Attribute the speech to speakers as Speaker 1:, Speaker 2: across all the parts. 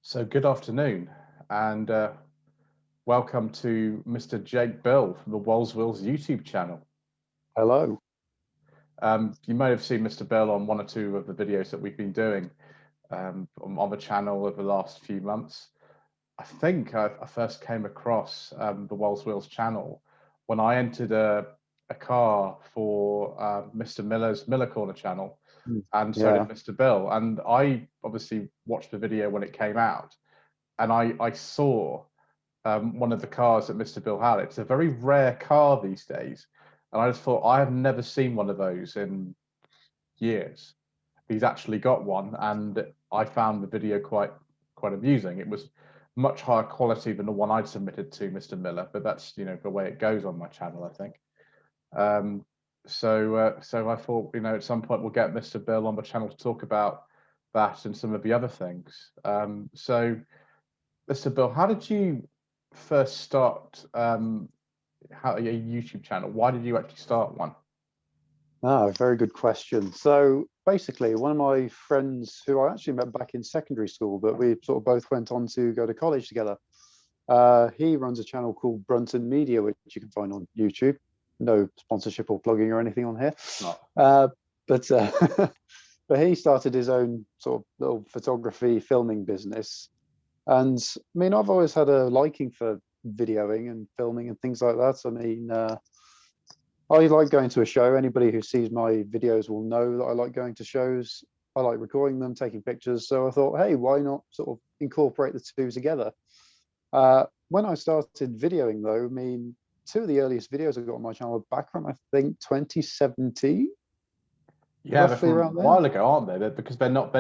Speaker 1: So good afternoon, and welcome to Mr. Jake Bill from the Wull's YouTube channel.
Speaker 2: Hello.
Speaker 1: You may have seen Mr. Bill on one or two of the videos that we've been doing on the channel over the last few months. I think I first came across the Wull's channel when I entered a car for Mr. Miller's Miller Corner channel, and so did Mr. Bill. And I obviously watched the video when it came out, and I saw one of the cars that Mr. Bill had. It's a very rare car these days, and I just thought, I have never seen one of those in years. He's actually got one, and I found the video quite amusing. It was much higher quality than the one I'd submitted to Mr. Miller, but that's the way it goes on my channel, I think. So I thought, at some point we'll get Mr. Bill on the channel to talk about that and some of the other things. So, Mr. Bill, how did you first start a YouTube channel? Why did you actually start one?
Speaker 2: Very good question. So basically, one of my friends who I actually met back in secondary school, but we sort of both went on to go to college together. He runs a channel called Brunton Media, which you can find on YouTube. No sponsorship or plugging or anything on here. But but he started his own sort of little photography filming business. And I mean, I've always had a liking for videoing and filming and things like that. I mean, I like going to a show. Anybody who sees my videos will know that I like going to shows. I like recording them, taking pictures. So I thought, hey, why not sort of incorporate the two together? When I started videoing, though, I mean, two of the earliest videos I got on my channel are back from, I think, 2017.
Speaker 1: Yeah, they're from a while ago, aren't they? Because they're not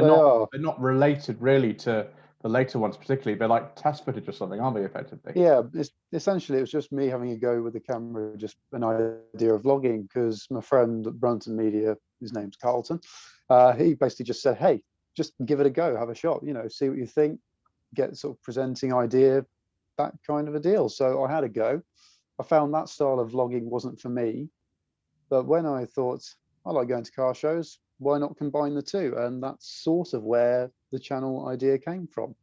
Speaker 1: related really to the later ones particularly. They're like test footage or something, aren't they, effectively?
Speaker 2: Yeah, essentially it was just me having a go with the camera, just an idea of vlogging, because my friend at Brunton Media, his name's Carlton, he basically just said, hey, just give it a go, have a shot, see what you think, get sort of presenting idea, that kind of a deal. So I had a go. I found that style of vlogging wasn't for me, but when I thought, I like going to car shows, why not combine the two? And that's sort of where the channel idea came from.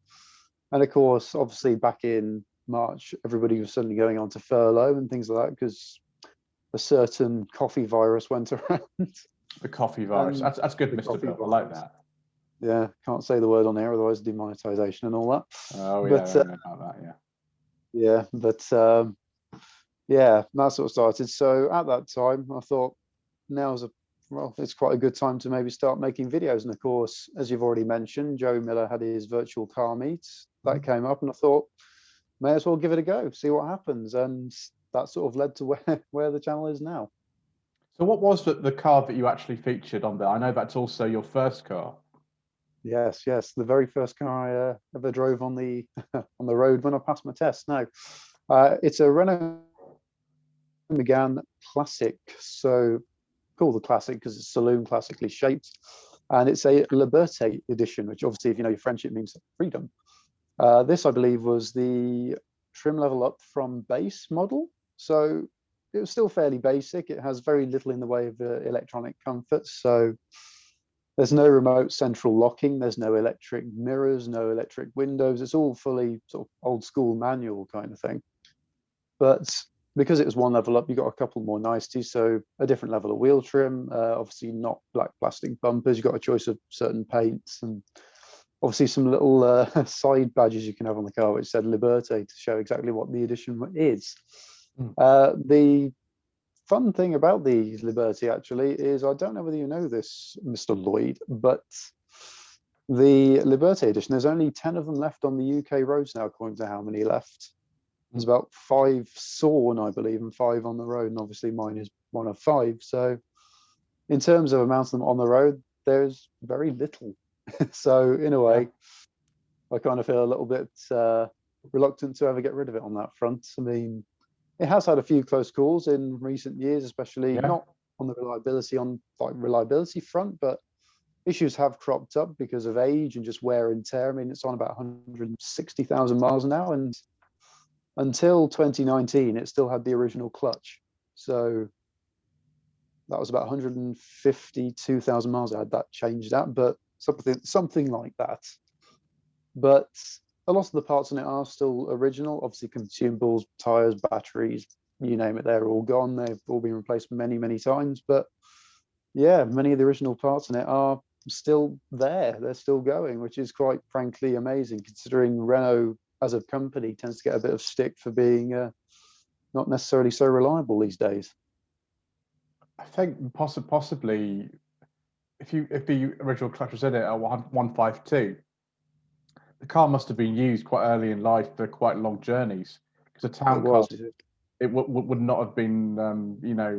Speaker 2: And of course, obviously back in March, everybody was suddenly going on to furlough and things like that because a certain coffee virus went around.
Speaker 1: The coffee virus. That's good, Mr. Bill. I like that.
Speaker 2: Yeah, can't say the word on air, otherwise demonetization and all that.
Speaker 1: Oh, yeah, I know about that, yeah.
Speaker 2: Yeah, but yeah, that sort of started. So at that time, I thought it's quite a good time to maybe start making videos. And of course, as you've already mentioned, Joe Miller had his virtual car meets. That came up, and I thought, may as well give it a go, see what happens. And that sort of led to where the channel is now.
Speaker 1: So what was the car that you actually featured on there? I know that's also your first car.
Speaker 2: Yes, the very first car I ever drove on the on the road when I passed my test. No, it's a Renault Mégane Classic. So called the Classic because it's saloon classically shaped, and it's a Liberté edition, which obviously, if you know your French, it means freedom. This, I believe, was the trim level up from base model, so it was still fairly basic. It has very little in the way of electronic comforts, so there's no remote central locking, there's no electric mirrors, no electric windows. It's all fully sort of old school manual kind of thing. But because it was one level up, you got a couple more niceties. So a different level of wheel trim, obviously not black plastic bumpers. You got a choice of certain paints, and obviously some little side badges you can have on the car which said Liberté to show exactly what the edition is. The fun thing about the Liberté actually is, I don't know whether you know this, Mr. Lloyd, but the Liberté edition, there's only 10 of them left on the UK roads now, according to how many left. There's about 5 sawn, I believe, and 5 on the road, and obviously mine is one of 5. So in terms of amounts of them on the road, there's very little. So in a way, I kind of feel a little bit reluctant to ever get rid of it on that front. I mean, it has had a few close calls in recent years, especially not on the reliability front, but issues have cropped up because of age and just wear and tear. I mean, it's on about 160,000 miles now, and until 2019, it still had the original clutch. So that was about 152,000 miles. I had that changed out, but something like that. But a lot of the parts in it are still original. Obviously, consumables, tires, batteries, you name it, they're all gone. They've all been replaced many, many times. But yeah, many of the original parts in it are still there. They're still going, which is quite frankly amazing, considering Renault as a company tends to get a bit of stick for being not necessarily so reliable these days.
Speaker 1: I think possibly if the original clutch was in it at 152, the car must have been used quite early in life for quite long journeys, because a
Speaker 2: It
Speaker 1: town car,
Speaker 2: was.
Speaker 1: it would not have been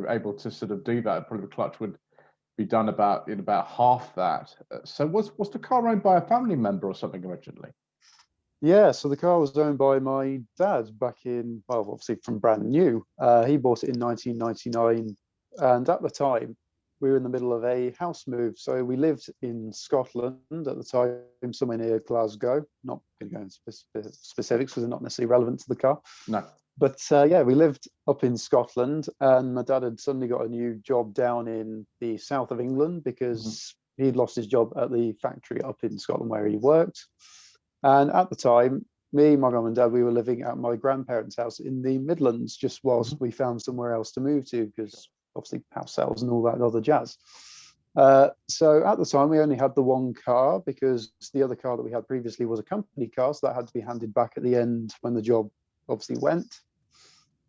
Speaker 1: able to sort of do that. Probably the clutch would be done in about half that. So was the car owned by a family member or something originally?
Speaker 2: Yeah, so the car was owned by my dad back in, well, obviously from brand new. He bought it in 1999. And at the time, we were in the middle of a house move. So we lived in Scotland at the time, somewhere near Glasgow. Not going to go into specifics because they're not necessarily relevant to the car.
Speaker 1: No.
Speaker 2: But yeah, we lived up in Scotland, and my dad had suddenly got a new job down in the south of England because he'd lost his job at the factory up in Scotland where he worked. And at the time, me, my mum and dad, we were living at my grandparents' house in the Midlands, just whilst we found somewhere else to move to, because obviously house sales and all that other jazz. So at the time, we only had the one car because the other car that we had previously was a company car, so that had to be handed back at the end when the job obviously went.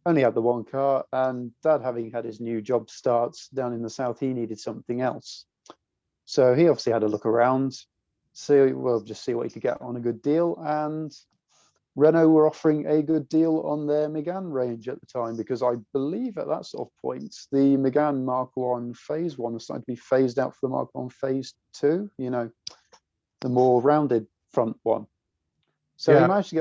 Speaker 2: Only had the one car, and dad, having had his new job starts down in the south, he needed something else. So he obviously had a look around, just see what he could get on a good deal. And Renault were offering a good deal on their Mégane range at the time, because I believe at that sort of point, the Mégane Mark 1 Phase 1 was starting to be phased out for the Mark 1 Phase 2, the more rounded front one. So
Speaker 1: Yeah.
Speaker 2: he managed to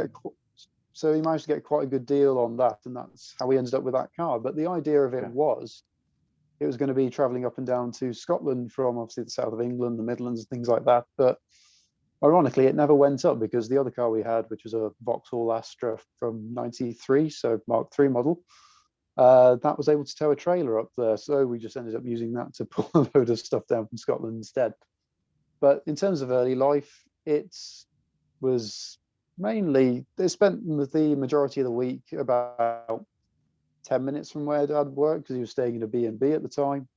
Speaker 2: get quite a good deal on that, and that's how we ended up with that car. But the idea of it was going to be traveling up and down to Scotland from obviously the south of England, the Midlands, and things like that. But ironically, it never went up, because the other car we had, which was a Vauxhall Astra from '93, so Mark III model, that was able to tow a trailer up there. So we just ended up using that to pull a load of stuff down from Scotland instead. But in terms of early life, it was mainly, they spent the majority of the week about 10 minutes from where dad worked, because he was staying in a B&B at the time.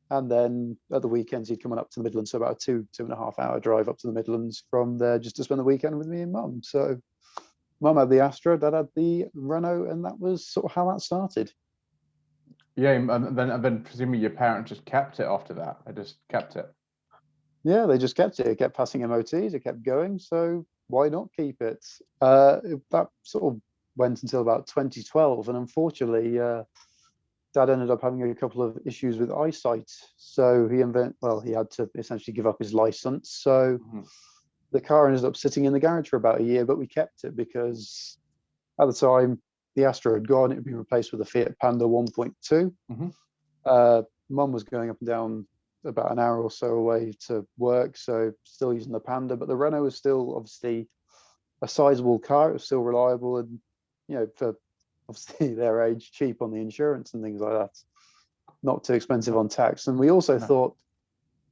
Speaker 2: And then at the weekends, he'd come on up to the Midlands, so about a 2.5 hour drive up to the Midlands from there, just to spend the weekend with me and mum. So mum had the Astra, dad had the Renault, and that was sort of how that started.
Speaker 1: Yeah, and then presumably your parents just kept it after that. They just kept it.
Speaker 2: Yeah, they just kept it. It kept passing MOTs, it kept going. So why not keep it? That sort of went until about 2012. And unfortunately, dad ended up having a couple of issues with eyesight. So he had to essentially give up his license. So the car ended up sitting in the garage for about a year, but we kept it because at the time, the Astra had gone. It had been replaced with a Fiat Panda 1.2. Mum was going up and down about an hour or so away to work, so still using the Panda, but the Renault was still obviously a sizable car. It was still reliable, and for obviously their age, cheap on the insurance and things like that, not too expensive on tax. And we also thought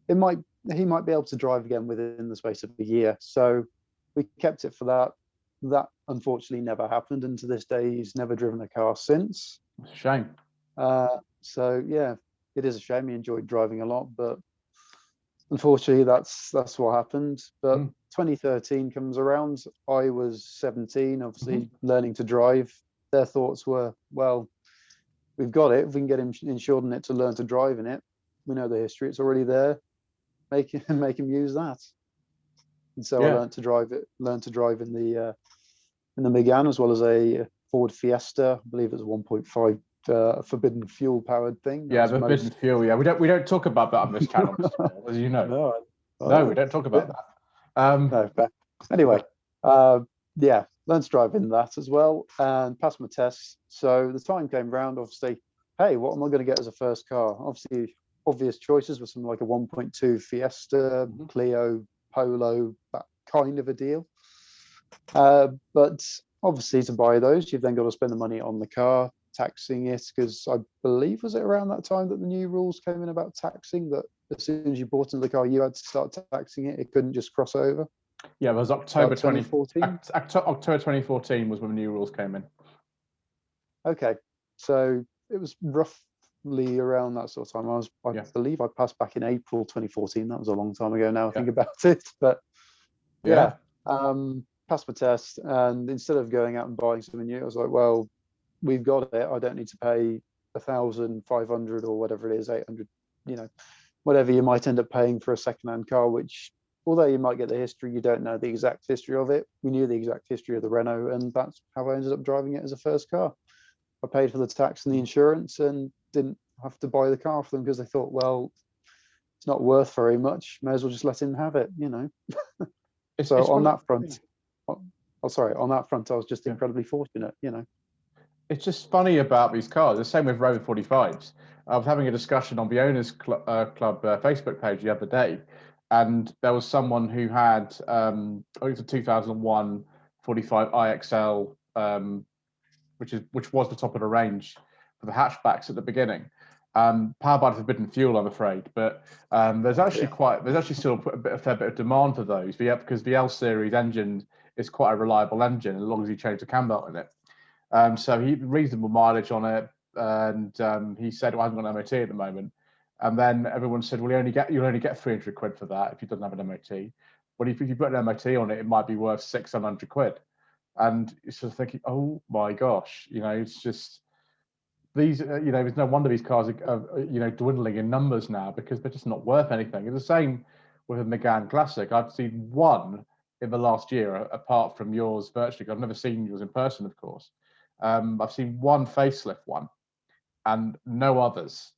Speaker 2: he might be able to drive again within the space of a year, so we kept it for that. That unfortunately never happened, and to this day he's never driven a car since.
Speaker 1: It's a shame.
Speaker 2: So yeah, it is a shame. He enjoyed driving a lot, but unfortunately that's what happened. But 2013 comes around. I was 17, obviously learning to drive. Their thoughts were, well, we've got it. If we can get him insured in it to learn to drive in it, we know the history. It's already there. Make him use that. And so I learned to drive in the Mégane, as well as a Ford Fiesta. I believe it was a 1.5 forbidden fuel powered thing.
Speaker 1: Yeah, forbidden fuel. Yeah, we don't talk about that on this channel, as you know. No, we don't talk about that.
Speaker 2: No, but anyway, yeah, learned to drive in that as well, and passed my tests. So the time came round. Obviously, hey, what am I going to get as a first car? Obviously, obvious choices were something like a 1.2 Fiesta, Clio, Polo, that kind of a deal. But obviously, to buy those, you've then got to spend the money on the car, taxing it, because I believe, was it around that time that the new rules came in about taxing, that as soon as you bought into the car, you had to start taxing it. It couldn't just cross over.
Speaker 1: Yeah, it was October
Speaker 2: 2014.
Speaker 1: October 2014 was when the new rules came in.
Speaker 2: Okay, so it was roughly around that sort of time. I believe I passed back in April 2014. That was a long time ago now. I think about it, but yeah, passed my test, and instead of going out and buying something new, I was like, well, we've got it. I don't need to pay 1,500 or whatever it is, 800, whatever you might end up paying for a second-hand car, which, although you might get the history, you don't know the exact history of it. We knew the exact history of the Renault, and that's how I ended up driving it as a first car. I paid for the tax and the insurance and didn't have to buy the car for them because they thought, well, it's not worth very much. May as well just let him have it, So on that front, on that front, I was just incredibly fortunate,
Speaker 1: It's just funny about these cars. The same with Rover 45s. I was having a discussion on the Owners Club Facebook page the other day, and there was someone who had, I think it's a 2001 45 IXL, which was the top of the range for the hatchbacks at the beginning. Powered by the forbidden fuel, I'm afraid, but there's actually still a fair bit of demand for those. Because the L series engine is quite a reliable engine as long as you change the cam belt in it. So he reasonable mileage on it, and he said, "Well, I haven't got an MOT at the moment." And then everyone said, "Well, you'll only get 300 quid for that if you don't have an MOT. But if you put an MOT on it, it might be worth 600 quid." And you're sort of thinking, "Oh my gosh, it's just these. There's no wonder these cars are dwindling in numbers now because they're just not worth anything." It's the same with a Mégane Classic. I've seen one in the last year, apart from yours virtually. I've never seen yours in person, of course. I've seen one facelift one, and no others.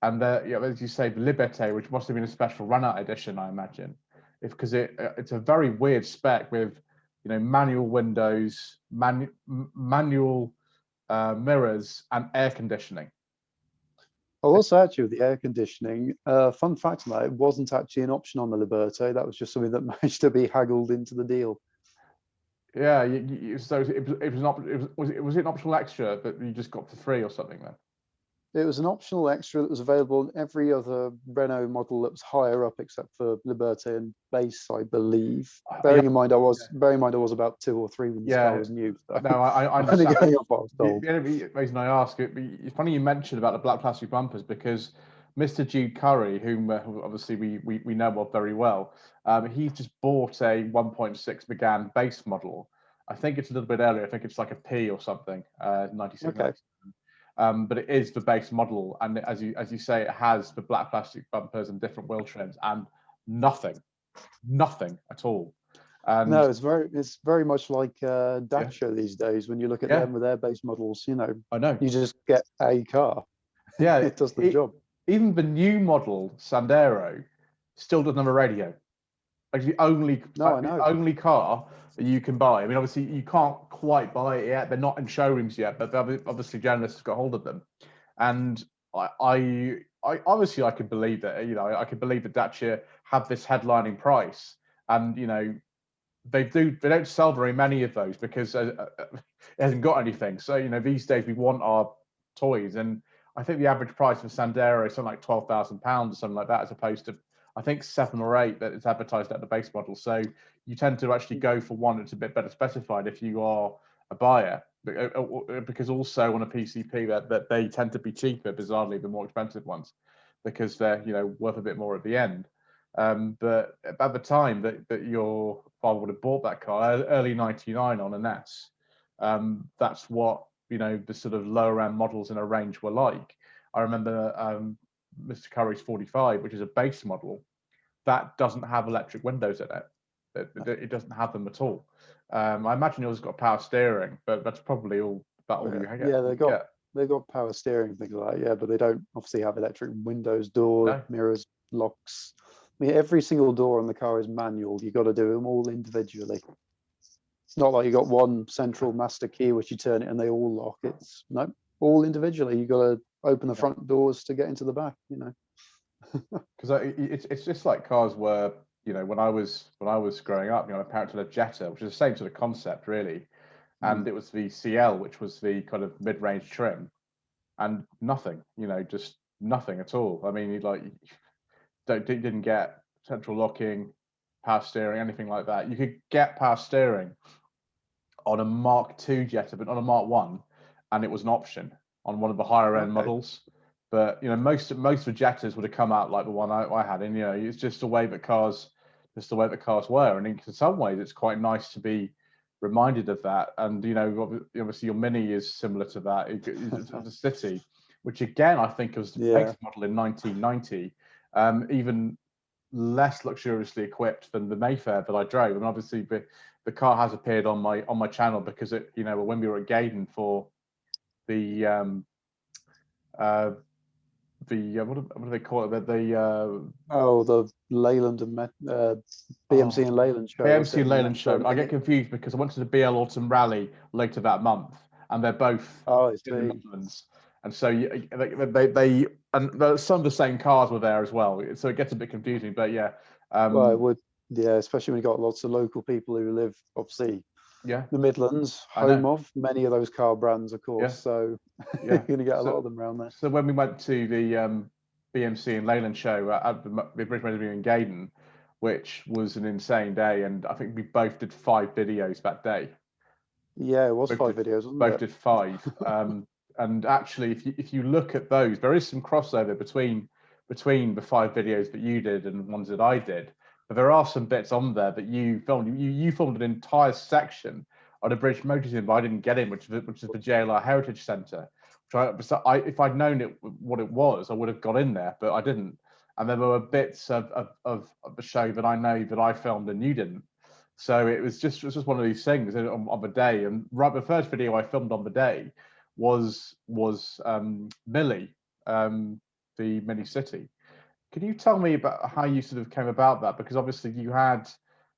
Speaker 1: And as you say, the Liberté, which must have been a special run-out edition, I imagine, because it's a very weird spec with, manual windows, manual mirrors, and air conditioning.
Speaker 2: I will say actually with the air conditioning, fun fact on that, it wasn't actually an option on the Liberté. That was just something that managed to be haggled into the deal.
Speaker 1: Yeah, so was it an optional extra that you just got for free or something then?
Speaker 2: It was an optional extra that was available in every other Renault model that was higher up, except for Liberté and Base, I believe. Bearing in mind, I was about 2 or 3 when this car was new. So
Speaker 1: no, I understand.
Speaker 2: The
Speaker 1: only reason I ask it's funny you mentioned about the black plastic bumpers, because Mr. Jude Curry, whom obviously we know of very well, he just bought a 1.6 Mégane base model. I think it's a little bit earlier. I think it's like a P or something, 96.
Speaker 2: Okay.
Speaker 1: But it is the base model, and as you say, it has the black plastic bumpers and different wheel trims, and nothing at all. And
Speaker 2: no, it's very much like Dacia these days. When you look at them with their base models,
Speaker 1: I know
Speaker 2: you just get a car.
Speaker 1: Yeah,
Speaker 2: it does the job.
Speaker 1: Even the new model Sandero still doesn't have a radio. Like the only car that you can buy. I mean, obviously you can't quite buy it yet. They're not in showrooms yet, but obviously journalists have got hold of them. And I obviously I could believe that. I could believe that Dacia have this headlining price, and they don't sell very many of those because it hasn't got anything. So these days we want our toys, and I think the average price of Sandero is something like £12,000 or something like that, as opposed to I think 7 or 8 that it's advertised at the base model. So you tend to actually go for one that's a bit better specified if you are a buyer, because also on a PCP that they tend to be cheaper, bizarrely, than more expensive ones, because they're worth a bit more at the end. But at the time that your father would have bought that car, early '99 on an S, that's what the sort of lower end models in a range were like. I remember Mr. Curry's 45, which is a base model, that doesn't have electric windows in it. It doesn't have them at all. I imagine yours got power steering, but that's probably all you get.
Speaker 2: Yeah, they've got power steering, things like that. Yeah, but they don't obviously have electric windows, doors, mirrors, locks. I mean, every single door on the car is manual. You got to do them all individually. It's not like you got one central master key which you turn it and they all lock. It's all individually. You got to open the front doors to get into the back.
Speaker 1: Because it's just like cars were. When I was growing up, my parents had a Jetta, which is the same sort of concept, really, and it was the CL, which was the kind of mid-range trim, and nothing, just nothing at all. I mean, didn't get central locking, power steering, anything like that. You could get power steering on a Mark II Jetta, but not a Mark One, and it was an option on one of the higher end models. But you know, most of the Jettas would have come out like the one I had, and you know, it's just the way that cars were. And in some ways, it's quite nice to be reminded of that. And you know, obviously, your Mini is similar to that. It's a City, which again I think was the base model in 1990, even less luxuriously equipped than the Mayfair that I drove. And obviously, the car has appeared on my channel because it, you know, when we were at Gaydon for the what do they call it?
Speaker 2: The Leyland and BMC and Leyland show.
Speaker 1: BMC and Leyland show. I get confused because I went to the BL Autumn Rally later that month, and they're both in the Netherlands. And so they and some of the same cars were there as well. So it gets a bit confusing. But yeah,
Speaker 2: well, it would, especially when you got lots of local people who live, obviously, the Midlands, home of many of those car brands, of course. So you're going to get a lot of them around there.
Speaker 1: So when we went to the BMC and Leyland show at the British Motor Museum in Gaydon, which was an insane day, and I think we both did 5 videos that day.
Speaker 2: Yeah, it was 5 videos, wasn't it?
Speaker 1: Both did 5. And actually, if you look at those, there is some crossover between the 5 videos that you did and ones that I did. But there are some bits on there that you filmed. You filmed an entire section on a British Motor Museum, but I didn't get in, which is the JLR Heritage Centre. If I'd known what it was, I would have got in there, but I didn't. And there were bits of the show that I know that I filmed and you didn't. So it was just one of these things on the day. And the first video I filmed on the day was Millie, the Mini City. Can you tell me about how you sort of came about that? Because obviously you had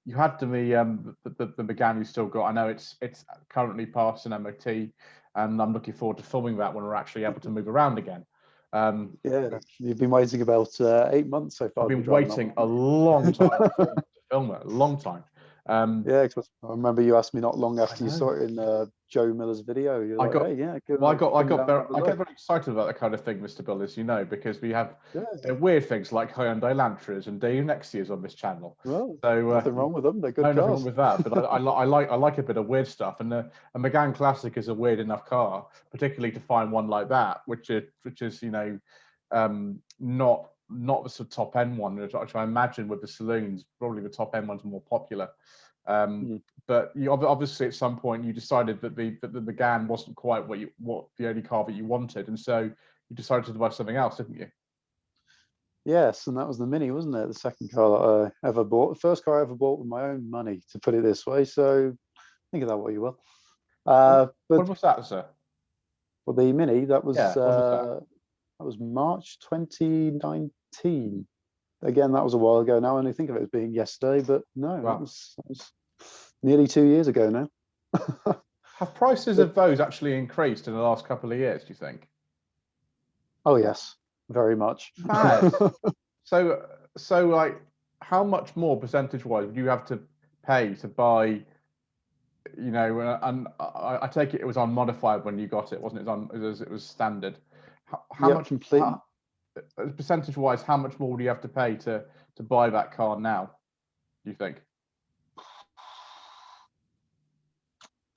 Speaker 1: the Mégane you still got. I know it's currently past an MOT, and I'm looking forward to filming that when we're actually able to move around again.
Speaker 2: You've been waiting about 8 months so far.
Speaker 1: I've been waiting a long time to film it, a long time.
Speaker 2: Because I remember you asked me not long after you saw it in Joe Miller's video. I get
Speaker 1: very excited about that kind of thing, Mr. Bill, as you know, because we have weird things like Hyundai Elantras and Daewoo Nexias on this channel.
Speaker 2: Well, so nothing wrong with them; they're good cars.
Speaker 1: Nothing wrong with that. But I like a bit of weird stuff, and a Mégane Classic is a weird enough car, particularly to find one like that, which is you know, not the sort of top end one, which I imagine with the saloons, probably the top end ones are more popular. But you obviously at some point you decided that the Mégane wasn't quite what the only car that you wanted, and so you decided to buy something else, didn't you?
Speaker 2: Yes, and that was the Mini, wasn't it? The second car that I ever bought, the first car I ever bought with my own money, to put it this way. So think of that what you will.
Speaker 1: But what was that, sir?
Speaker 2: Well, the Mini, that was March 2019. Again, that was a while ago now. I only think of it as being yesterday, but no, that was nearly 2 years ago now.
Speaker 1: Have prices of those actually increased in the last couple of years, do you think?
Speaker 2: Oh, yes, very much.
Speaker 1: So like, how much more percentage-wise would you have to pay to buy, you know, and I take it was unmodified when you got it, wasn't it? It was standard. How much completely? Percentage-wise, how much more would you have to pay to buy that car now, do you think?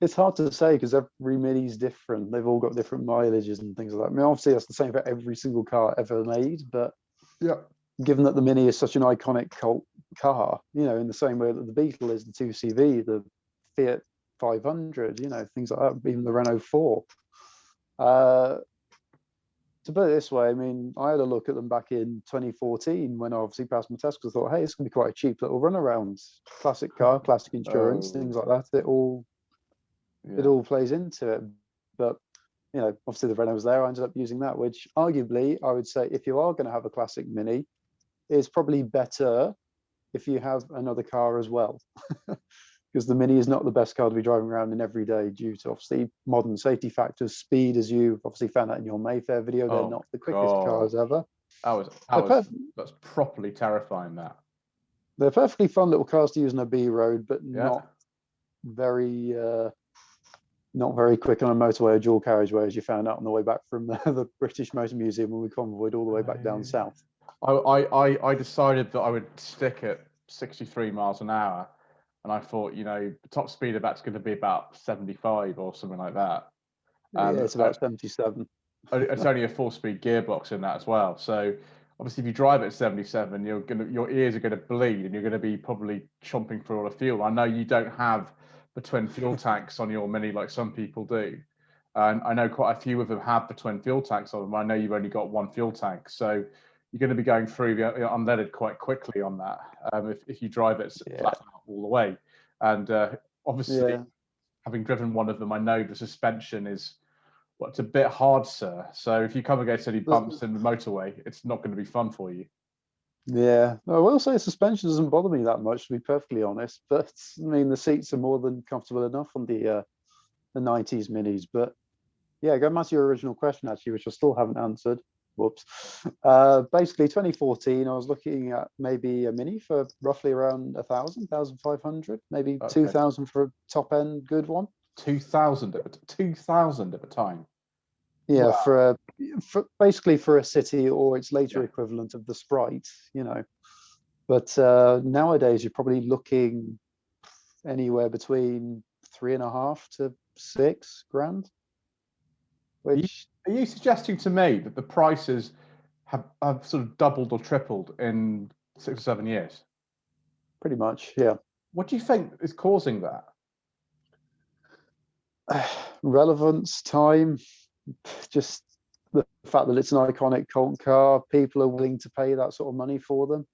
Speaker 2: It's hard to say because every Mini's different. They've all got different mileages and things like that. I mean, obviously that's the same for every single car ever made, but given that the Mini is such an iconic cult car, you know, in the same way that the Beetle is the 2CV, the Fiat 500, you know, things like that, even the Renault 4. To put it this way, I mean, I had a look at them back in 2014 when I obviously passed my test because I thought, hey, it's going to be quite a cheap little runaround. Classic car, classic insurance, things like that. It all plays into it. But, you know, obviously the Renault was there. I ended up using that, which arguably I would say if you are going to have a classic Mini, it's probably better if you have another car as well. Because the Mini is not the best car to be driving around in every day due to obviously modern safety factors, speed, as you've obviously found out in your Mayfair video. They're not the quickest cars ever.
Speaker 1: That's properly terrifying.
Speaker 2: They're perfectly fun little cars to use on a B road, but not very quick on a motorway or dual carriageway, as you found out on the way back from the British Motor Museum when we convoyed all the way back down south.
Speaker 1: I decided that I would stick at 63 miles an hour, and I thought, you know, the top speed of that's going to be about 75 or something like that.
Speaker 2: Yeah, it's about 77.
Speaker 1: It's only a 4-speed gearbox in that as well. So obviously, if you drive at 77, your ears are going to bleed, and you're going to be probably chomping through all the fuel. I know you don't have the twin fuel tanks on your Mini like some people do. And I know quite a few of them have the twin fuel tanks on them. I know you've only got one fuel tank, so you're going to be going through the unleaded quite quickly on that if you drive it flat out all the way. And obviously, having driven one of them, I know the suspension is it's a bit hard, sir. So if you come against any bumps in the motorway, it's not going to be fun for you.
Speaker 2: Yeah, I will say suspension doesn't bother me that much, to be perfectly honest. But I mean, the seats are more than comfortable enough on the 90s Minis. But yeah, going back to your original question, actually, which I still haven't answered. Whoops. Basically, 2014, I was looking at maybe a Mini for roughly around 1,500, maybe 2,000 for a top end good one.
Speaker 1: 2,000 at the time.
Speaker 2: Yeah, wow. for basically for a city or its later equivalent of the Sprite, you know. But nowadays, you're probably looking anywhere between 3.5 to 6 grand. Which
Speaker 1: are you suggesting to me that the prices have sort of doubled or tripled in 6 or 7 years?
Speaker 2: Pretty much, yeah.
Speaker 1: What do you think is causing that?
Speaker 2: Relevance, time, just the fact that it's an iconic cult car. People are willing to pay that sort of money for them.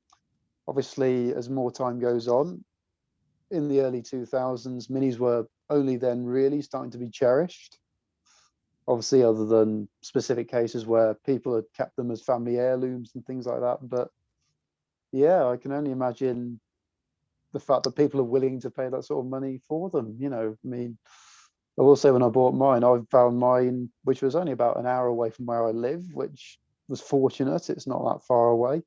Speaker 2: Obviously, as more time goes on, in the early 2000s, Minis were only then really starting to be cherished. Obviously, other than specific cases where people had kept them as family heirlooms and things like that. But yeah, I can only imagine the fact that people are willing to pay that sort of money for them. You know, I mean, I will say when I bought mine, I found mine, which was only about an hour away from where I live, which was fortunate. It's not that far away.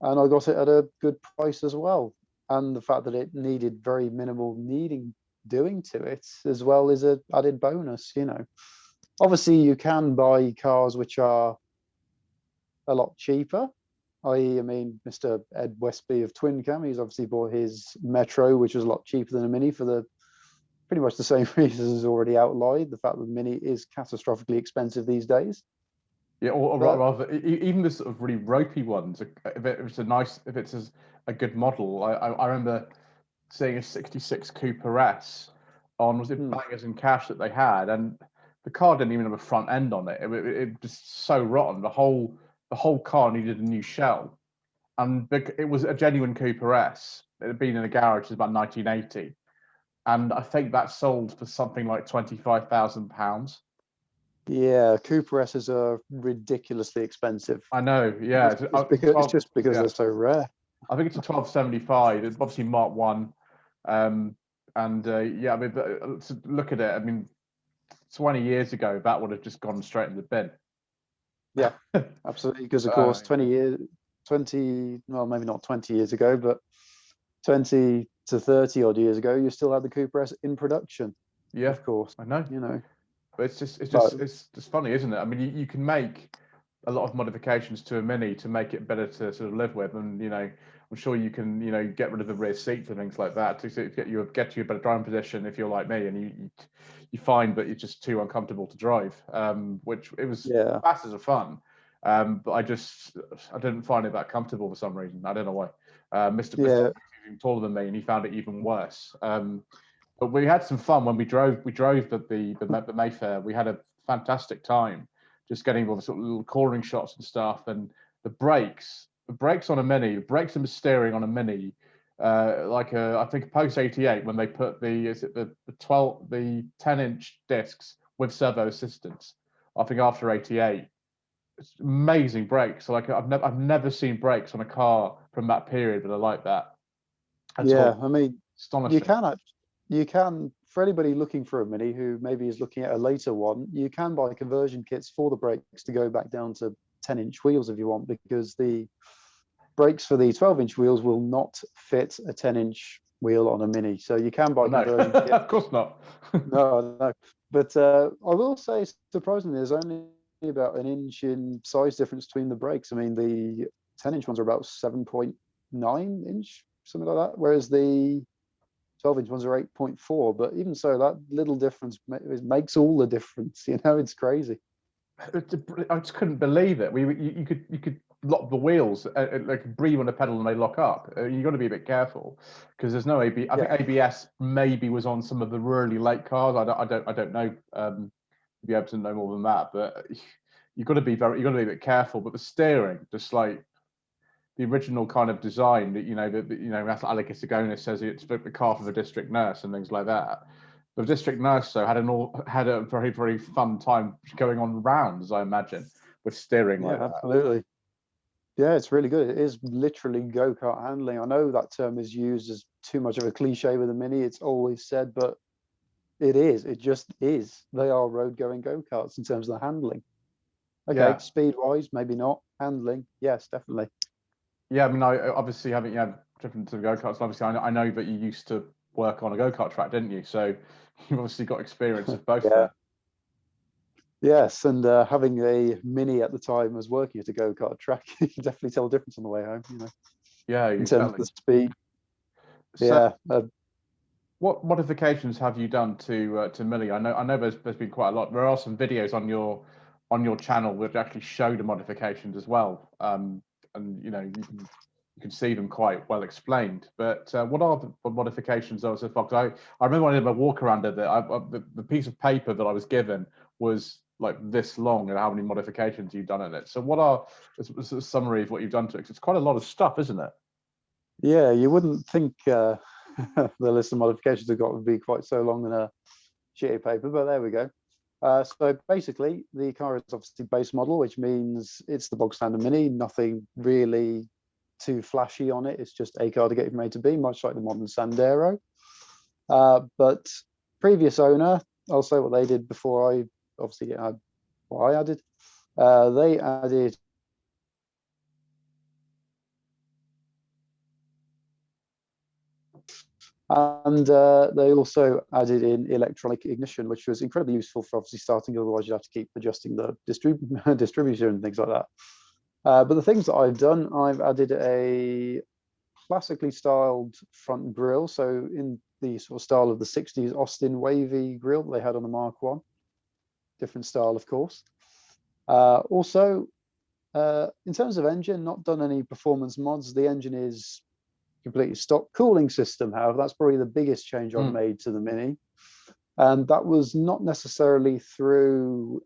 Speaker 2: And I got it at a good price as well. And the fact that it needed very minimal doing to it as well is an added bonus, you know. Obviously, you can buy cars which are a lot cheaper. I mean, Mr. Ed Westby of Twin Cam, he's obviously bought his Metro, which was a lot cheaper than a Mini for pretty much the same reasons as already outlined. The fact that the Mini is catastrophically expensive these days.
Speaker 1: Yeah, or rather, even the sort of really ropey ones. If it's a good model, I remember seeing a '66 Cooper S on Bangers and Cash that they had, and the car didn't even have a front end on it. It just so rotten. The whole car needed a new shell, and it was a genuine Cooper S. It had been in a garage since about 1980, and I think that sold for something like £25,000.
Speaker 2: Yeah, Cooper S's are ridiculously expensive.
Speaker 1: I know, yeah.
Speaker 2: It's just because they're so rare.
Speaker 1: I think it's a 1275. It's obviously Mark 1. Yeah, I mean, look at it. I mean, 20 years ago, that would have just gone straight in the bin.
Speaker 2: Yeah, absolutely. Because, of course, 20, well, maybe not 20 years ago, but 20 to 30 odd years ago, you still had the Cooper S in production.
Speaker 1: Yeah,
Speaker 2: of course.
Speaker 1: I know.
Speaker 2: You know.
Speaker 1: But it's just funny, isn't it? I mean, you can make a lot of modifications to a Mini to make it better to sort of live with, and you know, I'm sure you can, you know, get rid of the rear seats and things like that to get you a better driving position if you're like me, and you find that it's just too uncomfortable to drive. Which it was fast as a fun, but I didn't find it that comfortable for some reason. I don't know why. Mr. is even taller than me, and he found it even worse. But we had some fun when we drove the Mayfair. We had a fantastic time just getting all the sort of little cornering shots and stuff, and the brakes on a Mini, the brakes and the steering on a Mini, I think post 88 when they put the 10-inch discs with servo assistance. I think after 88, it's amazing brakes. So like I've never seen brakes on a car from that period that are like that.
Speaker 2: I mean,
Speaker 1: astonishing.
Speaker 2: You can, for anybody looking for a Mini who maybe is looking at a later one, you can buy conversion kits for the brakes to go back down to 10-inch wheels if you want, because the brakes for the 12-inch wheels will not fit a 10-inch wheel on a Mini. So you can buy conversion kits.
Speaker 1: Of course not.
Speaker 2: No. But I will say, surprisingly, there's only about an inch in size difference between the brakes. I mean, the 10-inch ones are about 7.9 inch something like that. Whereas the 12-inch ones are 8.4. But even so, that little difference makes all the difference. You know, it's crazy.
Speaker 1: I just couldn't believe it. You could lock the wheels, like breathe on the pedal and they lock up. You've got to be a bit careful because there's no ABS. I think ABS maybe was on some of the really late cars. I don't know. Be able to know more than that, but you've got to be a bit careful. But the steering, just like the original kind of design that Alex Sagona says it's the car for the district nurse and things like that. The district nurse though had a very, very fun time going on rounds, I imagine, with steering like that.
Speaker 2: Absolutely. Yeah, it's really good. It is literally go-kart handling. I know that term is used as too much of a cliche with a Mini. It's always said, but it is. It just is. They are road-going go-karts in terms of the handling. Okay, speed-wise, maybe not. Handling, yes, definitely.
Speaker 1: Yeah, I mean, I obviously haven't driven to go-karts. Obviously, I know that you used to work on a go-kart track, didn't you? So you've obviously got experience of both there.
Speaker 2: Yes, and having a Mini at the time was working at a go-kart track. You can definitely tell the difference on the way home, you know.
Speaker 1: Yeah,
Speaker 2: in terms of the speed.
Speaker 1: So, what modifications have you done to Millie? I know there's been quite a lot. There are some videos on your channel which actually show the modifications as well. And you know you can see them quite well explained. But what are the modifications of so far? I remember when I did my walk around of it, the piece of paper that I was given was like this long and how many modifications you've done in it. So what are a summary of what you've done to it? 'Cause it's quite a lot of stuff, isn't it?
Speaker 2: Yeah, you wouldn't think the list of modifications I've got would be quite so long in a sheet of paper, but there we go. So basically, the car is obviously base model, which means it's the bog standard Mini, nothing really too flashy on it. It's just a car to get from A to B, much like the modern Sandero. But previous owner, I'll say what they did before I obviously had what I added. They added and they also added in electronic ignition, which was incredibly useful for obviously starting. Otherwise, you'd have to keep adjusting the distributor and things like that. But the things that I've done, I've added a classically styled front grille. So in the sort of style of the 60s Austin wavy grille they had on the Mark 1. Different style, of course. Also, in terms of engine, not done any performance mods. The engine is completely stock. Cooling system, however, that's probably the biggest change I've made to the Mini. And that was not necessarily through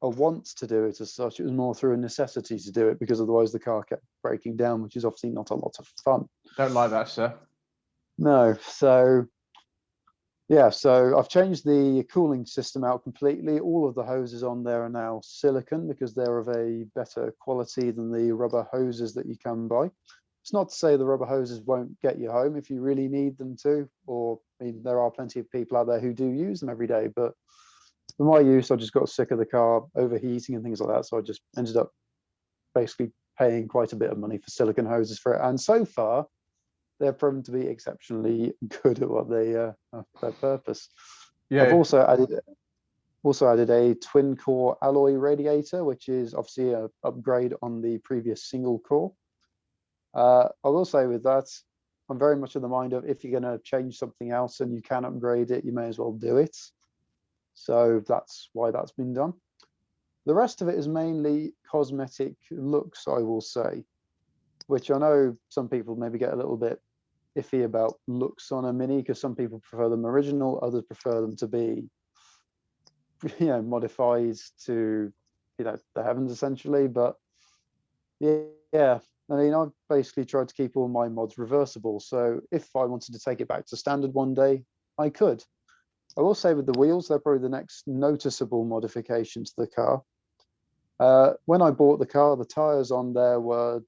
Speaker 2: a want to do it as such. It was more through a necessity to do it, because otherwise the car kept breaking down, which is obviously not a lot of fun.
Speaker 1: Don't like that, sir.
Speaker 2: No. So yeah, so I've changed the cooling system out completely. All of the hoses on there are now silicone, because they're of a better quality than the rubber hoses that you can buy. It's not to say the rubber hoses won't get you home if you really need them to, or I mean, there are plenty of people out there who do use them every day, but for my use, I just got sick of the car overheating and things like that. So I just ended up basically paying quite a bit of money for silicone hoses for it. And so far, they're proven to be exceptionally good at what they their purpose. Yeah. I've also added a twin core alloy radiator, which is obviously an upgrade on the previous single core. I will say with that, I'm very much of the mind of, if you're going to change something else and you can upgrade it, you may as well do it. So that's why that's been done. The rest of it is mainly cosmetic looks, I will say, which I know some people maybe get a little bit iffy about looks on a Mini, because some people prefer them original, others prefer them to be, you know, modified to, you know, the heavens essentially. But yeah, I mean, I've basically tried to keep all my mods reversible. So if I wanted to take it back to standard one day, I could. I will say with the wheels, they're probably the next noticeable modification to the car. When I bought the car, the tires on there were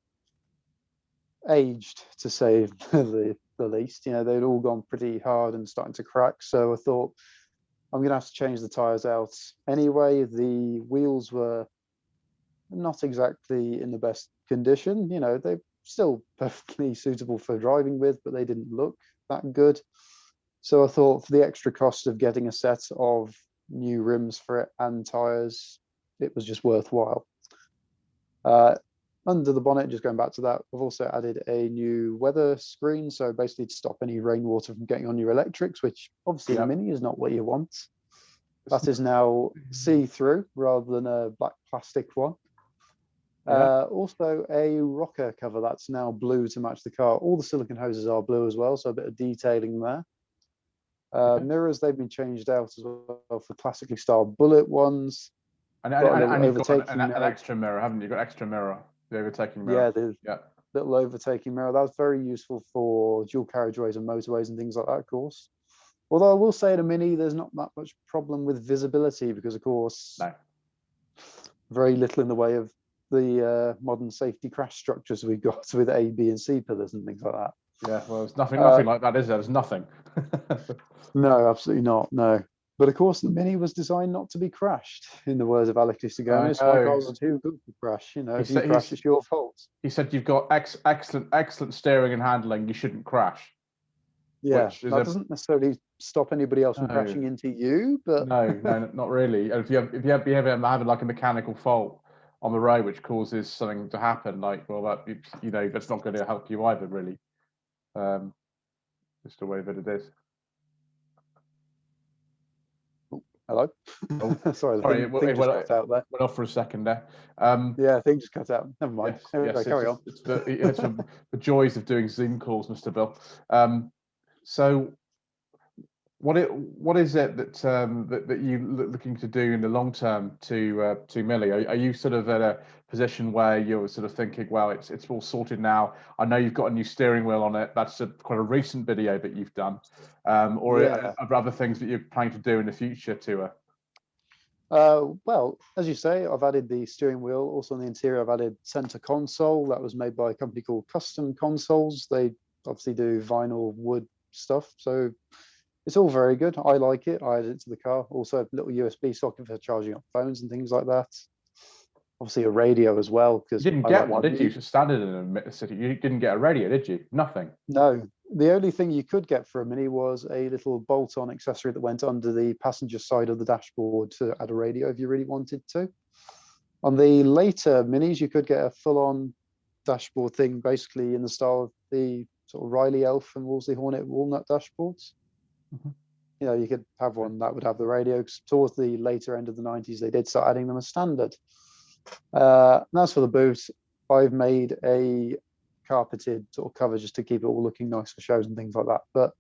Speaker 2: aged, to say the least. You know, they'd all gone pretty hard and starting to crack. So I thought, I'm going to have to change the tires out anyway. The wheels were not exactly in the best condition. You know, they're still perfectly suitable for driving with, but they didn't look that good. So I thought, for the extra cost of getting a set of new rims for it and tires, it was just worthwhile. under the bonnet, just going back to that, I've also added a new weather screen. So basically to stop any rainwater from getting on your electrics, which obviously in a Mini is not what you want. That is now see-through rather than a black plastic one. Also a rocker cover that's now blue to match the car. All the silicone hoses are blue as well, so a bit of detailing there. Mirrors, they've been changed out as well for classically styled bullet ones.
Speaker 1: And you've got an extra mirror, haven't you? Got extra mirror, the overtaking mirror.
Speaker 2: Yeah, the little overtaking mirror. That's very useful for dual carriageways and motorways and things like that, of course. Although I will say at a Mini, there's not that much problem with visibility because, of course, very little in the way of the modern safety crash structures we've got with A, B, and C pillars and things like that.
Speaker 1: Yeah, well, there's nothing like that, is there? There's nothing.
Speaker 2: No, absolutely not. No. But of course, the Mini was designed not to be crashed, in the words of Alex Istagonis. My cars are too good to crash. You know, if you crash, it's your fault.
Speaker 1: He said you've got excellent steering and handling. You shouldn't crash.
Speaker 2: Yeah, that doesn't necessarily stop anybody else from crashing into you, but
Speaker 1: no, not really. If you ever having like a mechanical fault on the road which causes something to happen, like, well, that, you know, that's not going to help you either, really. Just the way that it is.
Speaker 2: Hello.
Speaker 1: Oh,
Speaker 2: sorry,
Speaker 1: it
Speaker 2: went out there.
Speaker 1: Went off for a second there.
Speaker 2: Yeah, thing just cut out. Never mind.
Speaker 1: Yes,
Speaker 2: carry on.
Speaker 1: It's the joys of doing Zoom calls, Mr. Bill. So, what is it that you looking to do in the long term to Millie? Are you sort of at a position where you're sort of thinking, well, it's all sorted now? I know you've got a new steering wheel on it. That's quite a recent video that you've done, or are other things that you're planning to do in the future to her?
Speaker 2: Well, as you say, I've added the steering wheel. Also on the interior, I've added center console. That was made by a company called Custom Consoles. They obviously do vinyl wood stuff, so it's all very good. I like it. I added it to the car. Also a little USB socket for charging up phones and things like that. Obviously a radio as well. Because
Speaker 1: you didn't get one, did you? Just standard in a city. You didn't get a radio, did you? Nothing.
Speaker 2: No. The only thing you could get for a Mini was a little bolt-on accessory that went under the passenger side of the dashboard to add a radio if you really wanted to. On the later Minis, you could get a full-on dashboard thing, basically in the style of the sort of Riley Elf and Wolseley Hornet walnut dashboards. You know, you could have one that would have the radio. Towards the later end of the 90s, they did start adding them as standard. And as for the boot, I've made a carpeted sort of cover just to keep it all looking nice for shows and things like that. But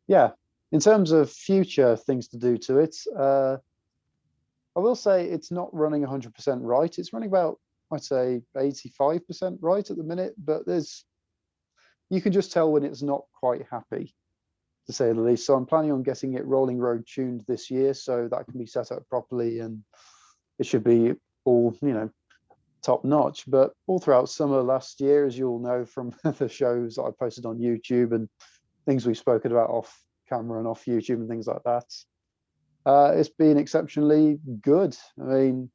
Speaker 2: yeah, in terms of future things to do to it, I will say it's not running 100% right. It's running about, I'd say, 85% right at the minute, but you can just tell when it's not quite happy, to say the least. So I'm planning on getting it rolling road tuned this year, so that can be set up properly and it should be all, you know, top notch. But all throughout summer last year, as you'll know from the shows that I posted on YouTube and things we've spoken about off camera and off YouTube and things like that, it's been exceptionally good. I mean,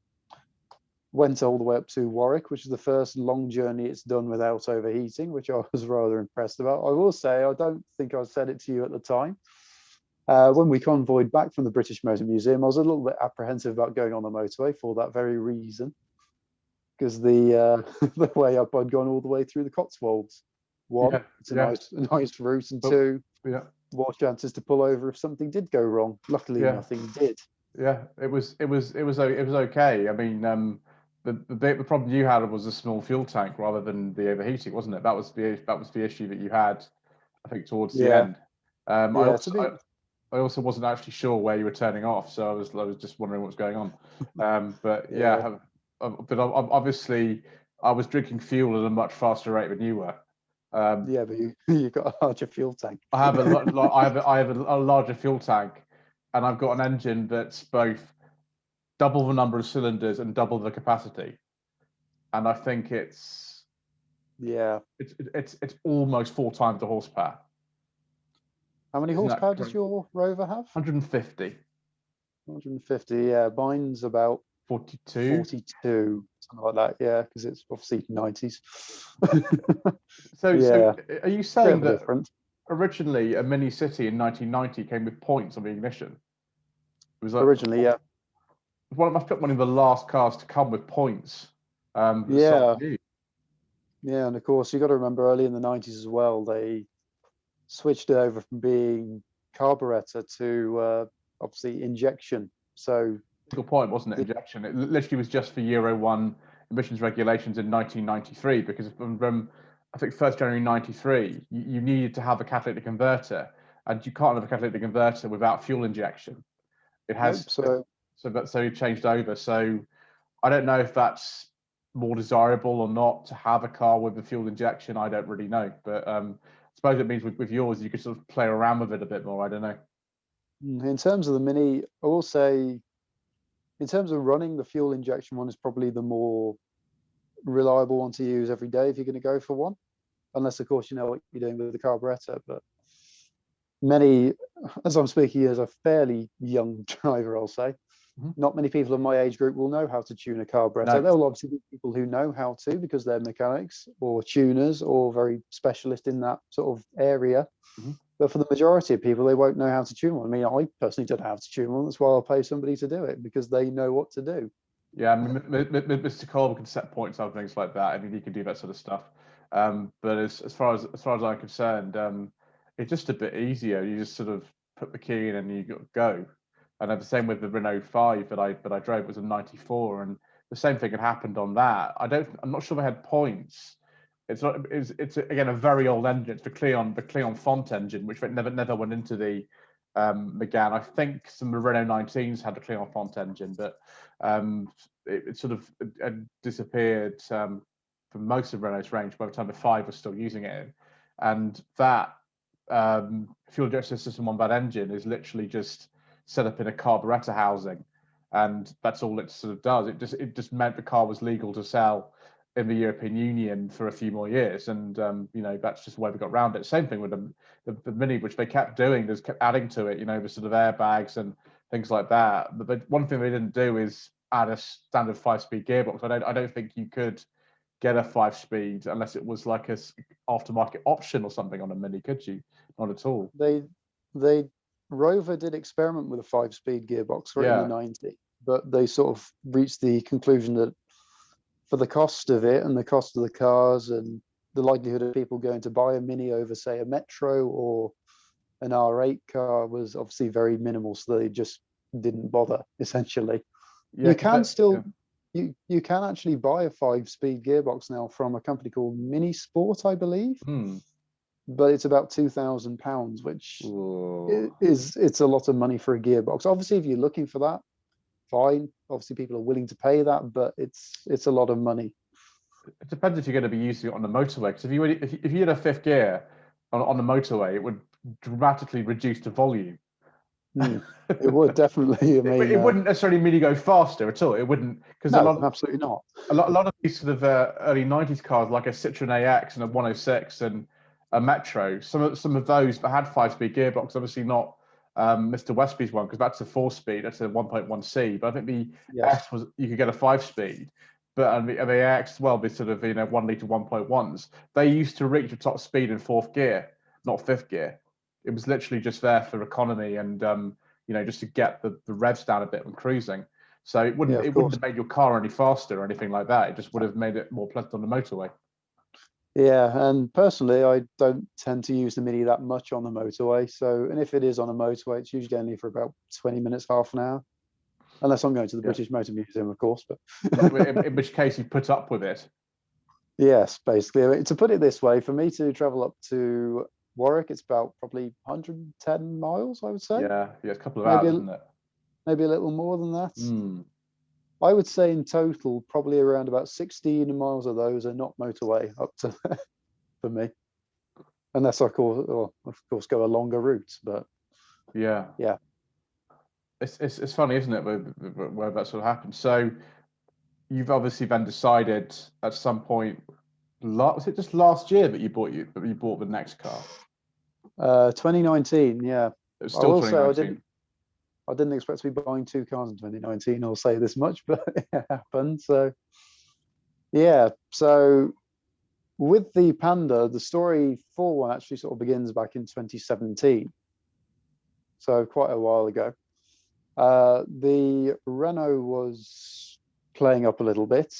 Speaker 2: went all the way up to Warwick, which is the first long journey it's done without overheating, which I was rather impressed about. I will say, I don't think I said it to you at the time. When we convoyed back from the British Motor Museum, I was a little bit apprehensive about going on the motorway for that very reason, because the way up I'd gone all the way through the Cotswolds. One, it's a nice route, and two, more chances to pull over if something did go wrong. Luckily, nothing did.
Speaker 1: Yeah, it was okay. I mean, the problem you had was a small fuel tank rather than the overheating, wasn't it? That was the issue that you had, I think, towards the end. I also wasn't actually sure where you were turning off, so I was just wondering what was going on. But but obviously I was drinking fuel at a much faster rate than you were.
Speaker 2: But you got a larger fuel tank.
Speaker 1: I have a larger fuel tank, and I've got an engine that's both double the number of cylinders and double the capacity. And I think it's almost 4 times the horsepower.
Speaker 2: How many horsepower does your Rover have?
Speaker 1: 150.
Speaker 2: 150, yeah. Mine's about
Speaker 1: 42.
Speaker 2: 42, something like that, yeah, because it's obviously 90s.
Speaker 1: So are you saying that originally a Mini City in 1990 came with points on the ignition? It was like,
Speaker 2: originally, yeah.
Speaker 1: One of the last cars to come with points.
Speaker 2: Yeah, and of course you got to remember early in the 90s as well, they switched it over from being carburetor to obviously injection. So
Speaker 1: Good point, wasn't it? Injection. It literally was just for Euro 1 emissions regulations in 1993, because from I think 1st January 93, you needed to have a catalytic converter, and you can't have a catalytic converter without fuel injection. It has,
Speaker 2: nope,
Speaker 1: so it changed over. So I don't know if that's more desirable or not to have a car with the fuel injection. I don't really know, but I suppose it means with yours you could sort of play around with it a bit more. I don't know.
Speaker 2: in terms of the Mini, I will say, in terms of running, the fuel injection one is probably the more reliable one to use every day if you're going to go for one, unless of course you know what you're doing with the carburetor. But many, as I'm speaking as a fairly young driver, I'll say, not many people in my age group will know how to tune a carburetor.
Speaker 1: No.
Speaker 2: There'll obviously be people who know how to because they're mechanics or tuners or very specialist in that sort of area. But for the majority of people, they won't know how to tune one. I mean, I personally don't know how to tune one. That's why I'll pay somebody to do it, because they know what to do.
Speaker 1: Yeah, I mean, Mr. Cole can set points on things like that. I mean, he can do that sort of stuff. But as far as I'm concerned, it's just a bit easier. You just sort of put the key in and you go. And then the same with the Renault 5 that I drove. It was a 94, and the same thing had happened on that. I'm not sure they had points. It's again a very old engine. It's the Cleon Font engine, which never went into the Mégane. I think some Renault 19s had the Cleon Font engine, but it sort of disappeared from most of Renault's range by the time the 5 was still using it. And that fuel injection system on that engine is literally just set up in a carburetor housing, and that's all it sort of does. It just meant the car was legal to sell in the European Union for a few more years, and that's just the way we got around it. Same thing with the Mini, which they kept doing, they kept adding to it, the sort of airbags and things like that. But one thing they didn't do is add a standard 5-speed gearbox. I don't think you could get a 5-speed unless it was like a aftermarket option or something on a Mini, could you? Not at all.
Speaker 2: They Rover did experiment with a 5-speed gearbox in the 90s, but they sort of reached the conclusion that for the cost of it and the cost of the cars and the likelihood of people going to buy a Mini over, say, a Metro or an R8 car was obviously very minimal, so they just didn't bother, essentially. You can still you can actually buy a 5-speed gearbox now from a company called Mini Sport, I believe. But it's about £2,000, which it's a lot of money for a gearbox. Obviously, if you're looking for that, fine. Obviously, people are willing to pay that, but it's a lot of money.
Speaker 1: It depends if you're going to be using it on the motorway. Because if you had a 5th gear on the motorway, it would dramatically reduce the volume.
Speaker 2: It would definitely. I mean,
Speaker 1: it wouldn't necessarily mean you go faster at all. It wouldn't, because
Speaker 2: absolutely not.
Speaker 1: A lot of these sort of early 90s cars, like a Citroen AX and a 106 and a Metro, some of those that had 5-speed gearbox, obviously not Mr. Westby's one, because that's a 4-speed, that's a 1.1C. But I think the S was, you could get a 5-speed. But the AX, well, the sort of 1 litre 1.1s, they used to reach the top speed in 4th gear, not 5th gear. It was literally just there for economy and just to get the revs down a bit when cruising. So it wouldn't have made your car any faster or anything like that. It just would have made it more pleasant on the motorway.
Speaker 2: Yeah, and personally, I don't tend to use the Mini that much on the motorway. So, and if it is on a motorway, it's usually only for about 20 minutes, half an hour, unless I'm going to the British Motor Museum, of course. But
Speaker 1: in which case, you put up with it.
Speaker 2: Yes, basically. I mean, to put it this way, for me to travel up to Warwick, it's about probably 110 miles, I would say.
Speaker 1: Yeah, it's a couple of hours, isn't it?
Speaker 2: Maybe a little more than that. I would say in total, probably around about 16 miles of those are not motorway up to for me, unless of course go a longer route. But
Speaker 1: yeah, it's funny, isn't it, where that sort of happens. So you've obviously then decided at some point, was it just last year that you bought the next car?
Speaker 2: 2019, yeah.
Speaker 1: It was still 2019.
Speaker 2: I didn't expect to be buying 2 cars in 2019. I'll say this much, but it happened. So, yeah. So, with the Panda, the story for one actually sort of begins back in 2017. So, quite a while ago. The Renault was playing up a little bit,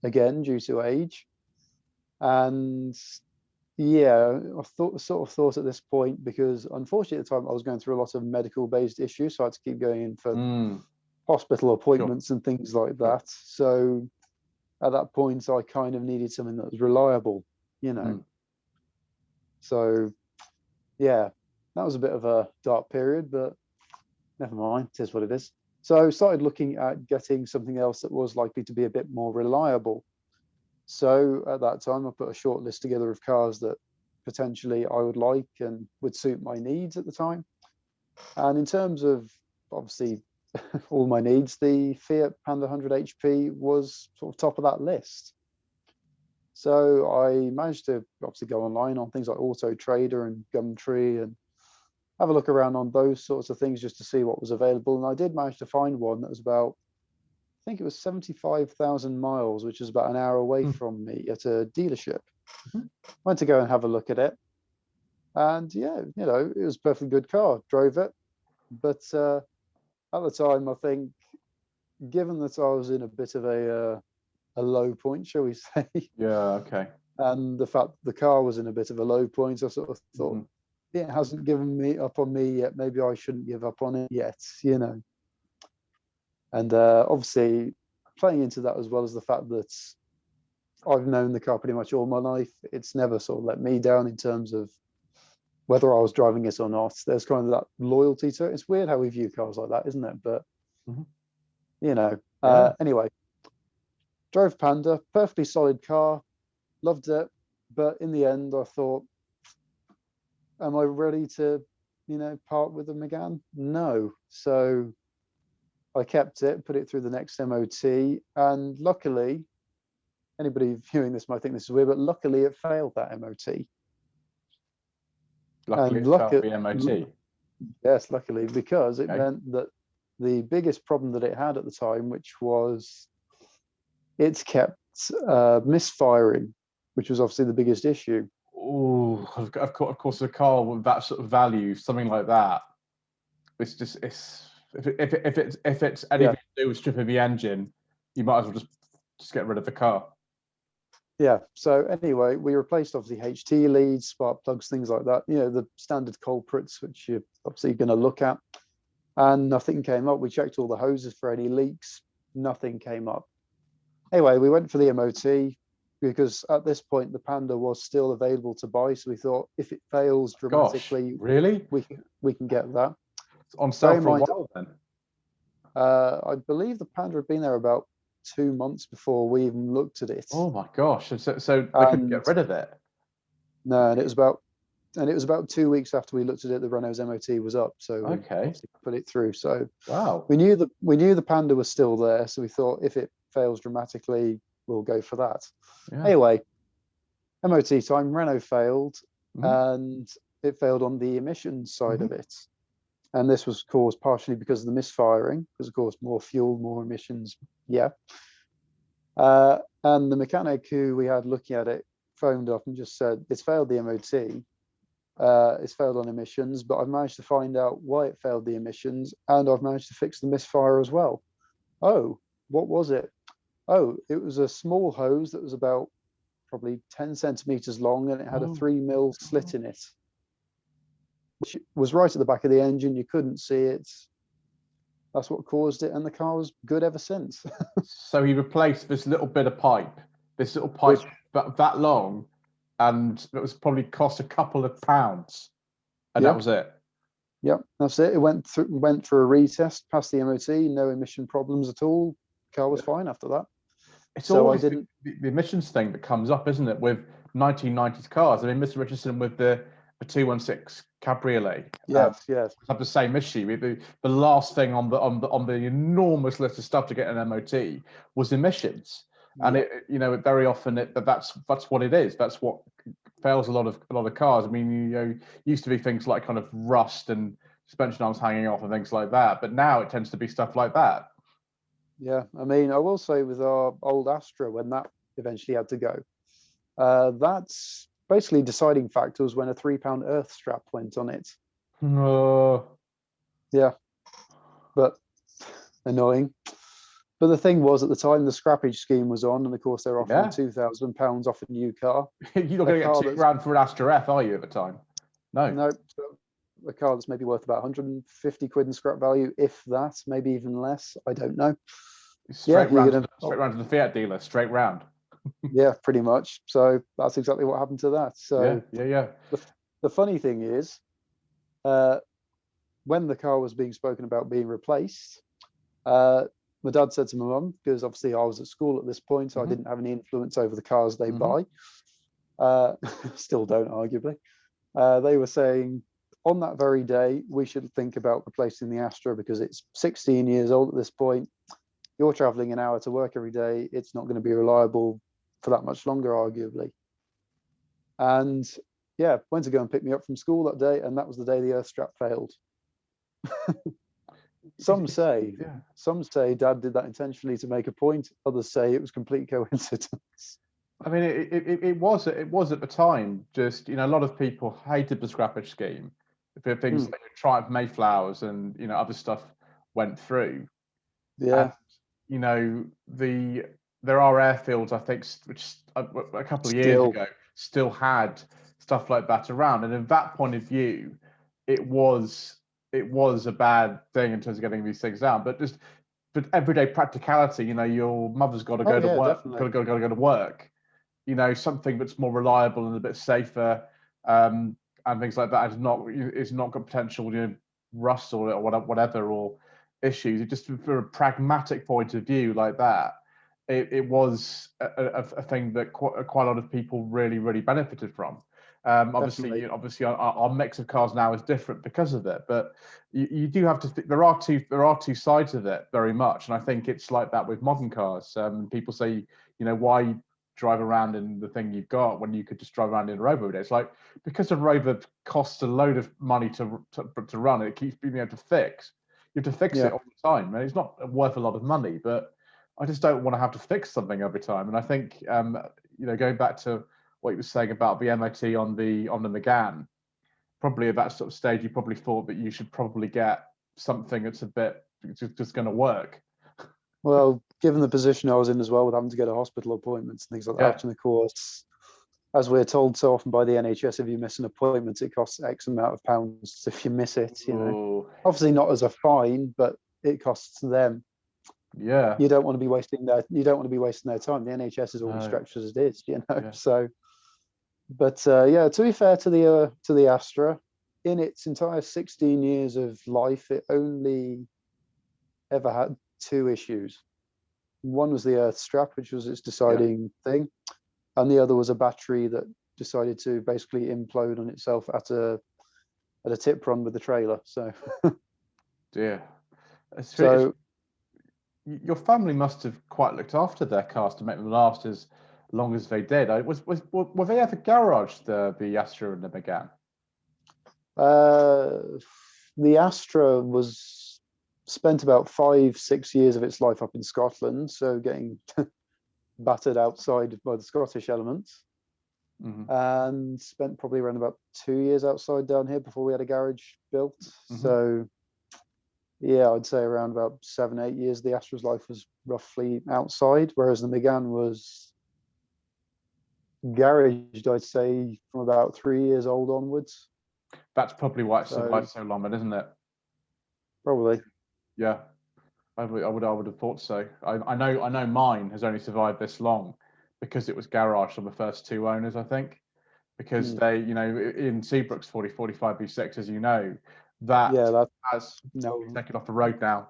Speaker 2: again, due to age. And yeah, I sort of thought at this point, because unfortunately at the time I was going through a lot of medical based issues, so I had to keep going in for hospital appointments and things like that. So at that point I kind of needed something that was reliable, you know. So yeah, that was a bit of a dark period, but never mind, it is what it is. So I started looking at getting something else that was likely to be a bit more reliable. So at that time, I put a short list together of cars that potentially I would like and would suit my needs at the time. And in terms of obviously all my needs, the Fiat Panda 100 HP was sort of top of that list. So I managed to obviously go online on things like Auto Trader and Gumtree and have a look around on those sorts of things just to see what was available. And I did manage to find one that was about, I think it was 75,000 miles, which is about an hour away from me at a dealership. Went to go and have a look at it. And yeah, you know, it was a perfectly good car, drove it. But at the time, I think, given that I was in a bit of a low point, shall we say,
Speaker 1: Yeah, okay.
Speaker 2: and the fact the car was in a bit of a low point, I sort of thought, it hasn't given me up on me yet. Maybe I shouldn't give up on it yet, you know. And obviously, playing into that as well as the fact that I've known the car pretty much all my life, it's never sort of let me down in terms of whether I was driving it or not. There's kind of that loyalty to it. It's weird how we view cars like that, isn't it? But you know, anyway, drove Panda, perfectly solid car, loved it. But in the end, I thought, am I ready to, you know, part with the Mégane? No. So I kept it, put it through the next MOT, and luckily, anybody viewing this might think this is weird, but luckily it failed that MOT.
Speaker 1: Luckily,
Speaker 2: And
Speaker 1: it failed the MOT.
Speaker 2: Yes, luckily, because it meant that the biggest problem that it had at the time, which was it's kept misfiring, which was obviously the biggest issue.
Speaker 1: Oh, of course, a car with that sort of value, something like that, it's just if it's anything to do with stripping the engine, you might as well just get rid of the car.
Speaker 2: Yeah. So anyway, we replaced obviously HT leads, spark plugs, things like that. You know, the standard culprits which you're obviously going to look at, and nothing came up. We checked all the hoses for any leaks, nothing came up. Anyway, we went for the MOT because at this point the Panda was still available to buy. So we thought if it fails dramatically,
Speaker 1: really,
Speaker 2: we can get that.
Speaker 1: It's on sale for a while then.
Speaker 2: I believe the Panda had been there about 2 months before we even looked at it.
Speaker 1: Oh my gosh! So they couldn't get rid of it.
Speaker 2: No, and it was about 2 weeks after we looked at it, the Renault's MOT was up, so we put it through. So
Speaker 1: wow,
Speaker 2: we knew the Panda was still there, so we thought if it fails dramatically, we'll go for that. Anyway, MOT time, Renault failed, and it failed on the emissions side of it. And this was caused partially because of the misfiring, because of course more fuel, more emissions. Yeah. And the mechanic who we had looking at it phoned up and just said, it's failed the MOT, it's failed on emissions, but I've managed to find out why it failed the emissions, and I've managed to fix the misfire as well. Oh, what was it? Oh, it was a small hose that was about probably 10 centimeters long, and it had a 3mm slit in it, which was right at the back of the engine. You couldn't see it. That's what caused it, and the car was good ever since.
Speaker 1: So he replaced this little bit of pipe, that long, and it was probably cost a couple of pounds, and that was it.
Speaker 2: Yep, that's it. It went for a retest, passed the MOT, no emission problems at all. Car was fine after that.
Speaker 1: It's always the emissions thing that comes up, isn't it, with 1990s cars? I mean, Mr. Richardson with the 216 Cabriolet,
Speaker 2: yes,
Speaker 1: have the same issue. The last thing on the enormous list of stuff to get an MOT was emissions, and it, you know, very often that's what it is. That's what fails a lot of cars. I mean, you know, used to be things like kind of rust and suspension arms hanging off and things like that, but now it tends to be stuff like that.
Speaker 2: Yeah, I mean, I will say with our old Astra, when that eventually had to go, that's basically deciding factor was when a £3 earth strap went on it. Yeah, but annoying. But the thing was, at the time, the scrappage scheme was on, and of course they're offering
Speaker 1: Yeah.
Speaker 2: £2,000 off a new car.
Speaker 1: You're not going to get £2,000 for an Astra F, are you, at the time? No.
Speaker 2: No, so a car that's maybe worth about 150 quid in scrap value, if that, maybe even less. I don't know.
Speaker 1: Straight round to the Fiat dealer, straight round.
Speaker 2: Yeah, pretty much. So that's exactly what happened to that. So
Speaker 1: yeah.
Speaker 2: The funny thing is, when the car was being spoken about being replaced, my dad said to my mum, because obviously I was at school at this point, so I didn't have any influence over the cars they buy. Still don't, arguably. They were saying, on that very day, we should think about replacing the Astra because it's 16 years old at this point. You're traveling an hour to work every day. It's not going to be reliable for that much longer, arguably. And yeah, went to go and pick me up from school that day, and that was the day the earth strap failed. Some say Dad did that intentionally to make a point. Others say it was complete coincidence.
Speaker 1: I mean, it was at the time. Just, you know, a lot of people hated the scrappage scheme. Things like Triumph Mayflowers and, you know, other stuff went through.
Speaker 2: Yeah.
Speaker 1: And, you know, there are airfields, I think, which a couple of years ago still had stuff like that around. And in that point of view, it was a bad thing in terms of getting these things down. But everyday practicality, you know, your mother's got to go to work, got to go to work. You know, something that's more reliable and a bit safer, and things like that is not got potential, you know, rust or whatever or issues. It just, from a pragmatic point of view like that, it was a thing that quite a lot of people really benefited from. Obviously our mix of cars now is different because of it, but you do have to there are two sides of it very much, and I think it's like that with modern cars. People say, you know, why drive around in the thing you've got when you could just drive around in a Rover every day? It's like, because a Rover costs a load of money to run, it keeps being able to fix. You have to fix it all the time, and it's not worth a lot of money, but I just don't want to have to fix something every time. And I think, you know, going back to what you were saying about the MOT on the Mégane, probably at that sort of stage, you probably thought that you should probably get something that's a bit just going to work.
Speaker 2: Well, given the position I was in as well, with having to go to hospital appointments and things like that, and of course, as we're told so often by the NHS, if you miss an appointment, it costs X amount of pounds if you miss it. You know, obviously not as a fine, but it costs them.
Speaker 1: Yeah,
Speaker 2: you don't want to be wasting their time. The NHS is already stretched as it is, you know. So, but yeah, to be fair to the Astra, in its entire 16 years of life, it only ever had two issues. One was the earth strap, which was its deciding thing, and the other was a battery that decided to basically implode on itself at a tip run with the trailer. So
Speaker 1: your family must have quite looked after their cars to make them last as long as they did. Were they ever garaged, the Astra and the Mégane?
Speaker 2: The Astra was spent about 5-6 years of its life up in Scotland, so getting battered outside by the Scottish elements, and spent probably around about 2 years outside down here before we had a garage built. So yeah, I'd say around about 7-8 years the Astra's life was roughly outside, whereas the Mégane was garaged, I'd say, from about 3 years old onwards.
Speaker 1: That's probably why it's survived so long, isn't it?
Speaker 2: Probably.
Speaker 1: Yeah, I would have thought so. I know mine has only survived this long because it was garaged on the first two owners, I think, because they, you know, in Seabrook's 4045 B6, as you know, that has taken off the road now.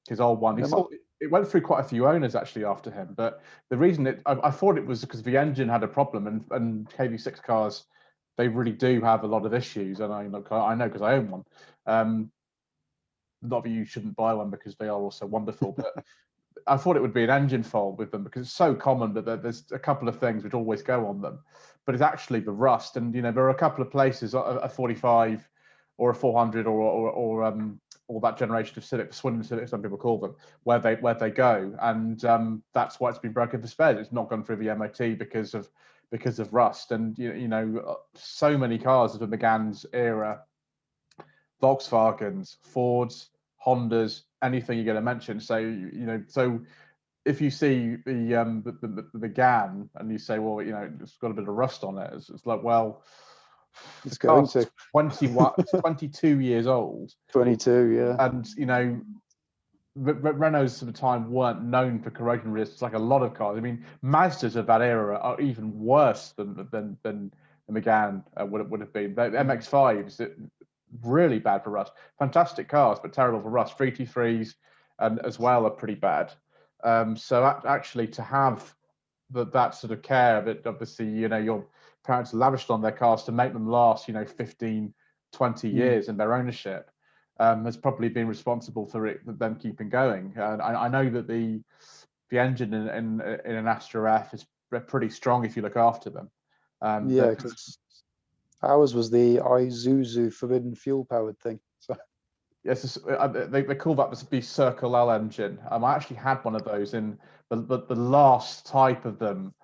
Speaker 1: His old one, it went through quite a few owners actually after him, but the reason I thought it was because the engine had a problem, and KV6 cars, they really do have a lot of issues, and I know because I own one. Not that you shouldn't buy one because they are also wonderful, but I thought it would be an engine fault with them because it's so common that there's a couple of things which always go on them, but it's actually the rust. And you know, there are a couple of places, a 45 or a 400 or that generation of Civic, the Swindon Civic, some people call them, where they go, and that's why it's been broken for spares. It's not gone through the MOT because of rust. And you know, so many cars of the Megane's era, Volkswagens, Fords, Hondas, anything you're going to mention. So so if you see the Mégane and you say, well, it's got a bit of rust on it, it's like, well,
Speaker 2: It's
Speaker 1: the
Speaker 2: going
Speaker 1: car's
Speaker 2: to
Speaker 1: 22 years old,
Speaker 2: 22, yeah.
Speaker 1: and Renaults at the time weren't known for corrosion risks like a lot of cars. I mean, Mazdas of that era are even worse than the Mégane would have been. The MX-5s, really bad for rust. Fantastic cars, but terrible for rust. 323s and as well are pretty bad. So actually, to have that sort of care that obviously your parents lavished on their cars to make them last 15, 20 years in their ownership, has probably been responsible for them keeping going. And I know that the engine in an Astra F is pretty strong if you look after them.
Speaker 2: Yeah, because ours was the Isuzu forbidden fuel powered thing. So
Speaker 1: yes, they call that the Circle L engine. I actually had one of those in the last type of them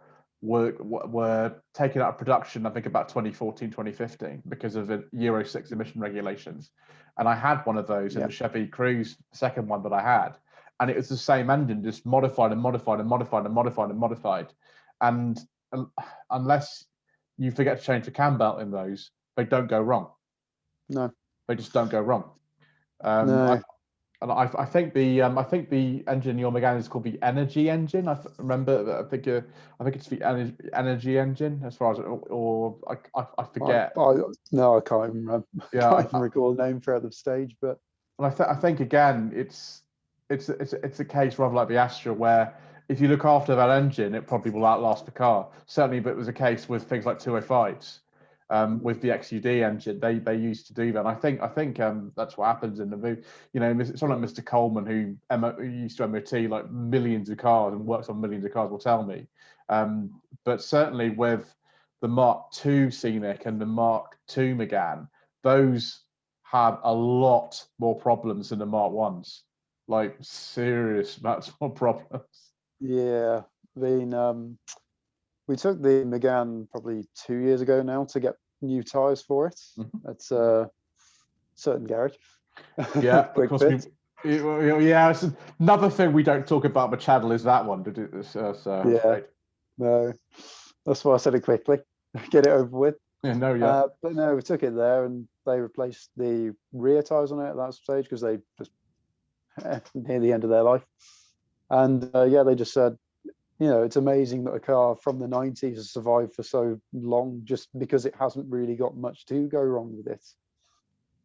Speaker 1: were taken out of production, I think about 2014, 2015, because of the Euro 6 emission regulations. And I had one of those in the Chevy Cruze, the second one that I had. And it was the same engine, just modified and modified and modified and modified and modified. And unless you forget to change the cam belt in those, they don't go wrong.
Speaker 2: No.
Speaker 1: They just don't go wrong.
Speaker 2: No.
Speaker 1: I think the engine in your Mégane is called the Energy engine. I think it's the Energy engine, as far as or I forget.
Speaker 2: No, I can't even remember.
Speaker 1: Yeah,
Speaker 2: I can't even recall the name for the stage, but
Speaker 1: I think again it's a case rather like the Astra, where if you look after that engine, it probably will outlast the car. Certainly, but it was a case with things like 205s. With the XUD engine, they used to do that. And I think that's what happens in the movie. Someone like Mr. Coleman, who used to MOT like millions of cars and works on millions of cars, will tell me. But certainly with the Mark II Scenic and the Mark II Mégane, those had a lot more problems than the Mark Ones, like serious amounts more problems.
Speaker 2: Yeah, we took the Mégane probably 2 years ago now to get new tires for it. That's a certain garage.
Speaker 1: Yeah,
Speaker 2: quick fit.
Speaker 1: Yeah, it's another thing we don't talk about the channel is that one.
Speaker 2: Yeah, no, that's why I said it quickly. Get it over with.
Speaker 1: Yeah, no, yeah.
Speaker 2: But no, we took it there and they replaced the rear tires on it at that stage because they just near the end of their life. And yeah, they just said, it's amazing that a car from the 90s has survived for so long just because it hasn't really got much to go wrong with it.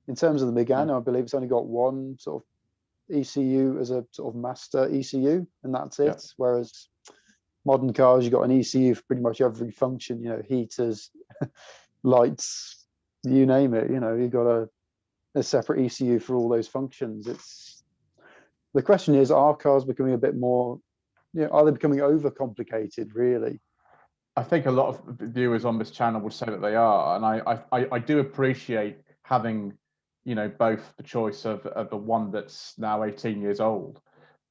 Speaker 2: In terms of the Mégane, I believe it's only got one sort of ECU as a sort of master ECU, and that's it.
Speaker 1: Yeah.
Speaker 2: Whereas modern cars, you've got an ECU for pretty much every function, heaters, lights, you name it. You've got a separate ECU for all those functions. The question is, are cars becoming a bit more, are they becoming overcomplicated, really?
Speaker 1: I think a lot of viewers on this channel would say that they are, and I do appreciate having, both the choice of the one that's now 18 years old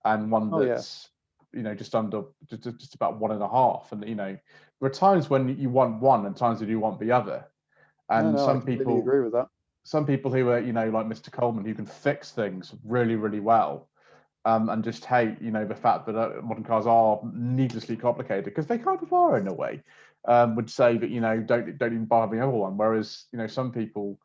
Speaker 1: and one that's, just under, just about 1.5. And, there are times when you want one and times when you want the other. And
Speaker 2: No, I completely agree with that.
Speaker 1: Some people who are, like Mr. Coleman, who can fix things really, really well, and just hate, the fact that modern cars are needlessly complicated, because they kind of are in a way, would say that, don't even buy the other one. Whereas, some people,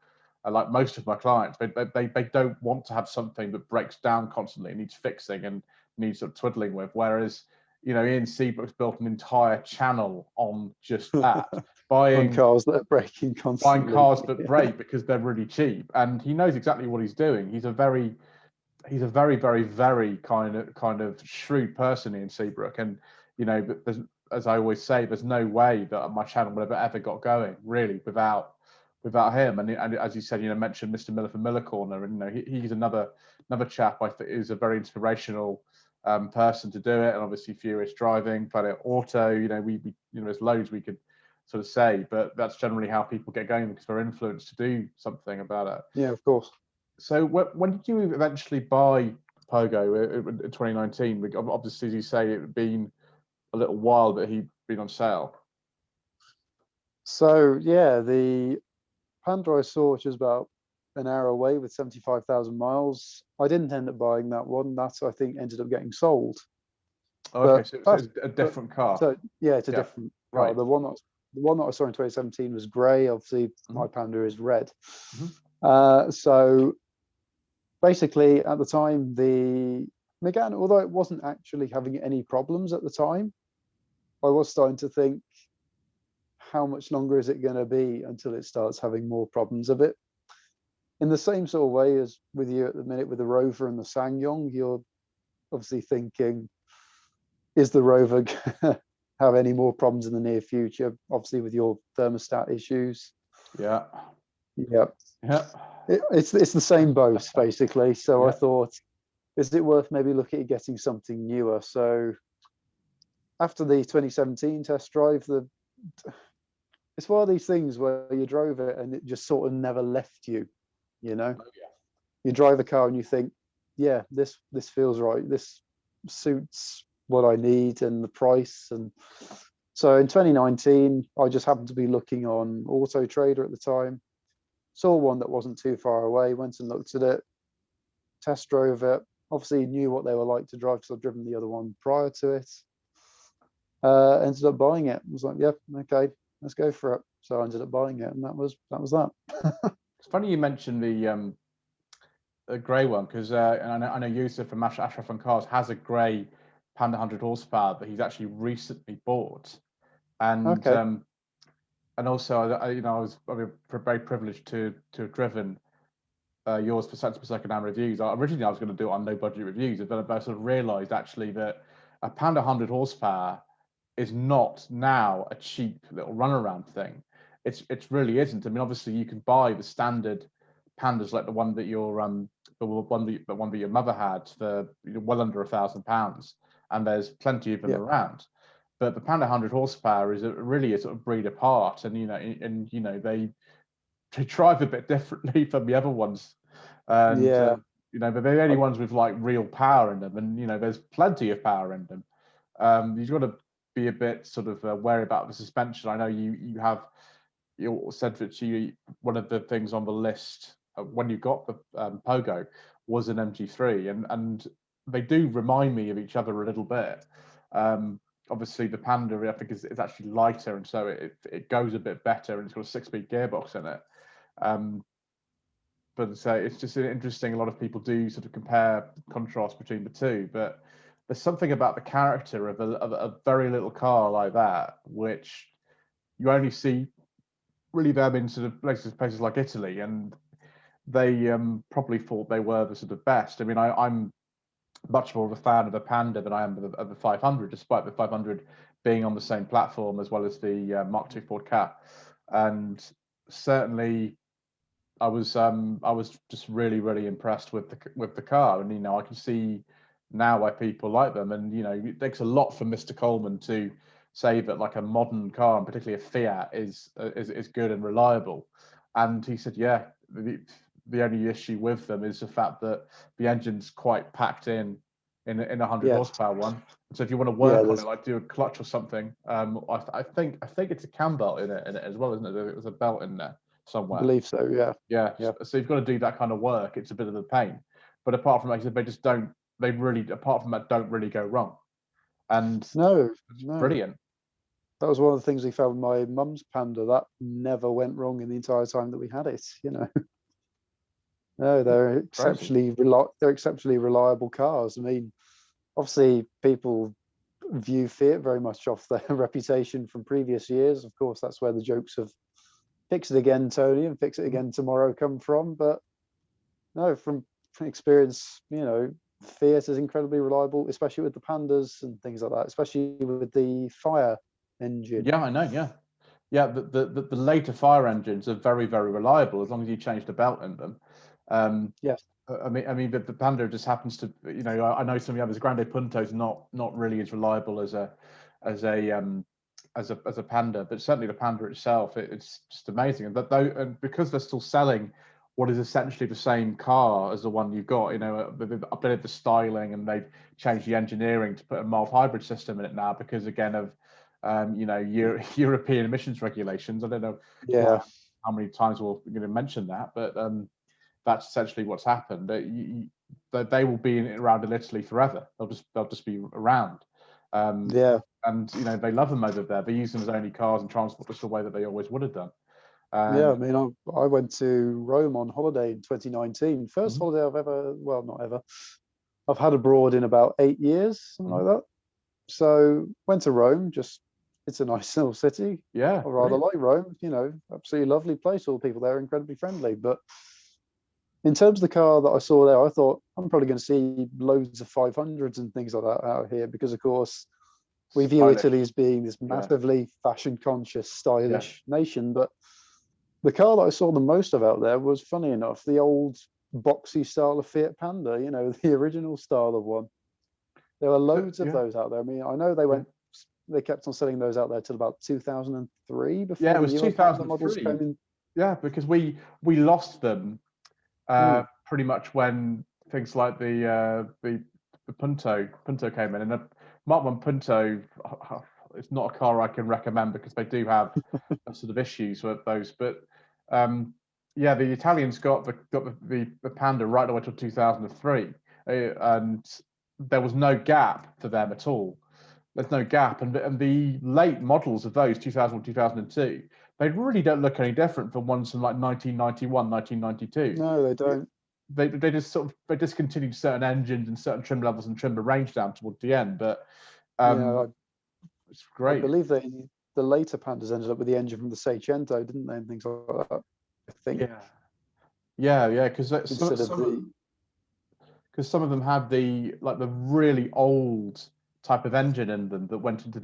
Speaker 1: like most of my clients, they don't want to have something that breaks down constantly and needs fixing and needs sort of twiddling with. Whereas, Ian Seabrook's built an entire channel on just that.
Speaker 2: On cars that are breaking constantly.
Speaker 1: Buying cars that break because they're really cheap. And he knows exactly what he's doing. He's a very, very, very kind of shrewd person, Ian Seabrook. And, but as I always say, there's no way that my channel would have ever got going, really, without him. And as you said, mentioned Mr. Miller from Miller Corner, and he's another chap I think is a very inspirational person to do it. And obviously Furious Driving, Planet Auto, we there's loads we could sort of say, but that's generally how people get going, because they're influenced to do something about it.
Speaker 2: Yeah, of course.
Speaker 1: So when did you eventually buy Pogo in 2019? Obviously, as you say, it had been a little while that he'd been on sale.
Speaker 2: So yeah, the Pandora I saw, which was about an hour away with 75,000 miles. I didn't end up buying that one. That I think ended up getting sold.
Speaker 1: Okay,
Speaker 2: But
Speaker 1: so it's a different car.
Speaker 2: so yeah, it's a
Speaker 1: Yeah,
Speaker 2: different car.
Speaker 1: right.
Speaker 2: The one that I saw in 2017 was grey. Obviously, my Panda is red. So basically, at the time, the Megane, although it wasn't actually having any problems at the time, I was starting to think, how much longer is it going to be until it starts having more problems of it? In the same sort of way as with you at the minute with the Rover and the SsangYong, you're obviously thinking, is the Rover gonna have any more problems in the near future? Obviously, with your thermostat issues.
Speaker 1: Yeah.
Speaker 2: Yeah.
Speaker 1: Yeah.
Speaker 2: It's the same boat basically. So
Speaker 1: Yeah.
Speaker 2: I thought, is it worth maybe looking at getting something newer? So after the 2017 test drive, it's one of these things where you drove it and it just sort of never left you. You know, you drive a car and you think, yeah, this feels right. This suits what I need and the price. And so in 2019, I just happened to be looking on Auto Trader at the time, saw one that wasn't too far away, went and looked at it, test drove it. Obviously knew what they were like to drive because I've driven the other one prior to it. Ended up buying it. I was like, yep, okay, let's go for it. So I ended up buying it, and that was that.
Speaker 1: It's funny you mentioned the grey one, because I know Yusuf from Ashraf on Cars has a grey Panda 100 horsepower that he's actually recently bought, and
Speaker 2: Okay.
Speaker 1: and also I was very privileged to have driven yours for second-hand reviews. Originally I was going to do it on no budget reviews, but I sort of realised actually that a Panda 100 horsepower is not now a cheap little runaround thing. It really isn't. I mean, obviously you can buy the standard Pandas like the one that your the one that your mother had for well under £1,000, and there's plenty of them
Speaker 2: Yeah.
Speaker 1: around. But the Panda 100 horsepower is really a sort of breed apart, and they drive a bit differently from the other ones, and
Speaker 2: Yeah.
Speaker 1: but they're the only ones with like real power in them, and there's plenty of power in them. You've got to be a bit sort of wary about the suspension. I know you said that one of the things on the list when you got the Pogo was an MG3, and they do remind me of each other a little bit. Obviously, the Panda I think is actually lighter, and so it goes a bit better, and it's got a 6-speed gearbox in it. But so it's just interesting. A lot of people do sort of compare contrast between the two, but there's something about the character of a very little car like that, which you only see really them in sort of places like Italy, and they probably thought they were the sort of best. I mean, I'm much more of a fan of the Panda than I am of the 500, despite the 500 being on the same platform as well as the Mark II Ford Ka, and certainly I was just really impressed with the car, and I can see now why people like them, and it takes a lot for Mr. Coleman to say that like a modern car, and particularly a Fiat, is good and reliable. And he said, yeah, the only issue with them is the fact that the engine's quite packed in a 100
Speaker 2: Yes.
Speaker 1: horsepower one. So if you want to
Speaker 2: Yeah.
Speaker 1: work on it, like do a clutch or something, I think it's a cam belt in it as well, isn't it? There's a belt in there
Speaker 2: I
Speaker 1: somewhere.
Speaker 2: believe so. Yeah.
Speaker 1: Yeah,
Speaker 2: Yeah.
Speaker 1: so you've got to do that kind of work. It's a bit of a pain, but apart from that, they just don't. They really, apart from that, don't really go wrong, and
Speaker 2: No.
Speaker 1: it's
Speaker 2: No.
Speaker 1: brilliant.
Speaker 2: That was one of the things we found with my mum's Panda. That never went wrong in the entire time that we had it. No, they're exceptionally reliable cars. I mean, obviously, people view Fiat very much off their reputation from previous years. Of course, that's where the jokes of "fix it again, Tony," and "fix it again tomorrow" come from. But no, from experience, Fiat is incredibly reliable, especially with the Pandas and things like that, especially with the fire engine.
Speaker 1: Yeah, I know. Yeah. The later fire engines are very reliable as long as you change the belt in them.
Speaker 2: Yes.
Speaker 1: I mean, the Panda just happens to, I know some of the others. Grande Punto is not really as reliable as a Panda, but certainly the Panda itself, it's just amazing. And because they're still selling what is essentially the same car as the one you've got, they've updated the styling and they've changed the engineering to put a mild hybrid system in it now because again of European emissions regulations. I don't know
Speaker 2: Yeah.
Speaker 1: how many times we're going to mention that, but that's essentially what's happened. They will be around in Italy forever. They'll just be around.
Speaker 2: Yeah.
Speaker 1: And they love them over there. They use them as only cars and transport just the way that they always would have done.
Speaker 2: Yeah, I mean, I went to Rome on holiday in 2019. First
Speaker 1: Mhm.
Speaker 2: holiday I've ever, well, not ever, I've had abroad in about 8 years, something like that. So went to Rome. Just, it's a nice little city.
Speaker 1: Yeah,
Speaker 2: I rather
Speaker 1: brilliant.
Speaker 2: like Rome. Absolutely lovely place. All the people there are incredibly friendly. But in terms of the car that I saw there, I thought I'm probably going to see loads of 500s and things like that out here, because of course we view
Speaker 1: Stylish.
Speaker 2: Italy as being this
Speaker 1: Yeah.
Speaker 2: massively fashion conscious, stylish
Speaker 1: Yeah.
Speaker 2: nation. But the car that I saw the most of out there was, funny enough, the old boxy style of Fiat Panda, the original style of one. There were loads of
Speaker 1: Yeah.
Speaker 2: those out there. I mean, I know they kept on selling those out there till about 2003 before
Speaker 1: Yeah, it was
Speaker 2: the newer Panda models
Speaker 1: 2003.
Speaker 2: came in.
Speaker 1: Yeah, because we lost them pretty much when things like the Punto came in, and the Mark 1 Punto, it's not a car I can recommend because they do have sort of issues with those. But yeah, the Italians got the Panda right away till 2003, and there was no gap for them at all. There's no gap, and the late models of those 2000, 2002, they really don't look any different from ones from like 1991, 1992.
Speaker 2: No, they don't.
Speaker 1: They just sort of they discontinued certain engines and certain trim levels and trimmed the range down towards the end, but
Speaker 2: Yeah,
Speaker 1: it's
Speaker 2: I
Speaker 1: great.
Speaker 2: believe the later Pandas ended up with the engine from the Seicento, didn't they, and things like that. I think.
Speaker 1: Yeah, because
Speaker 2: Instead of the
Speaker 1: some of them had the really old type of engine in them that went into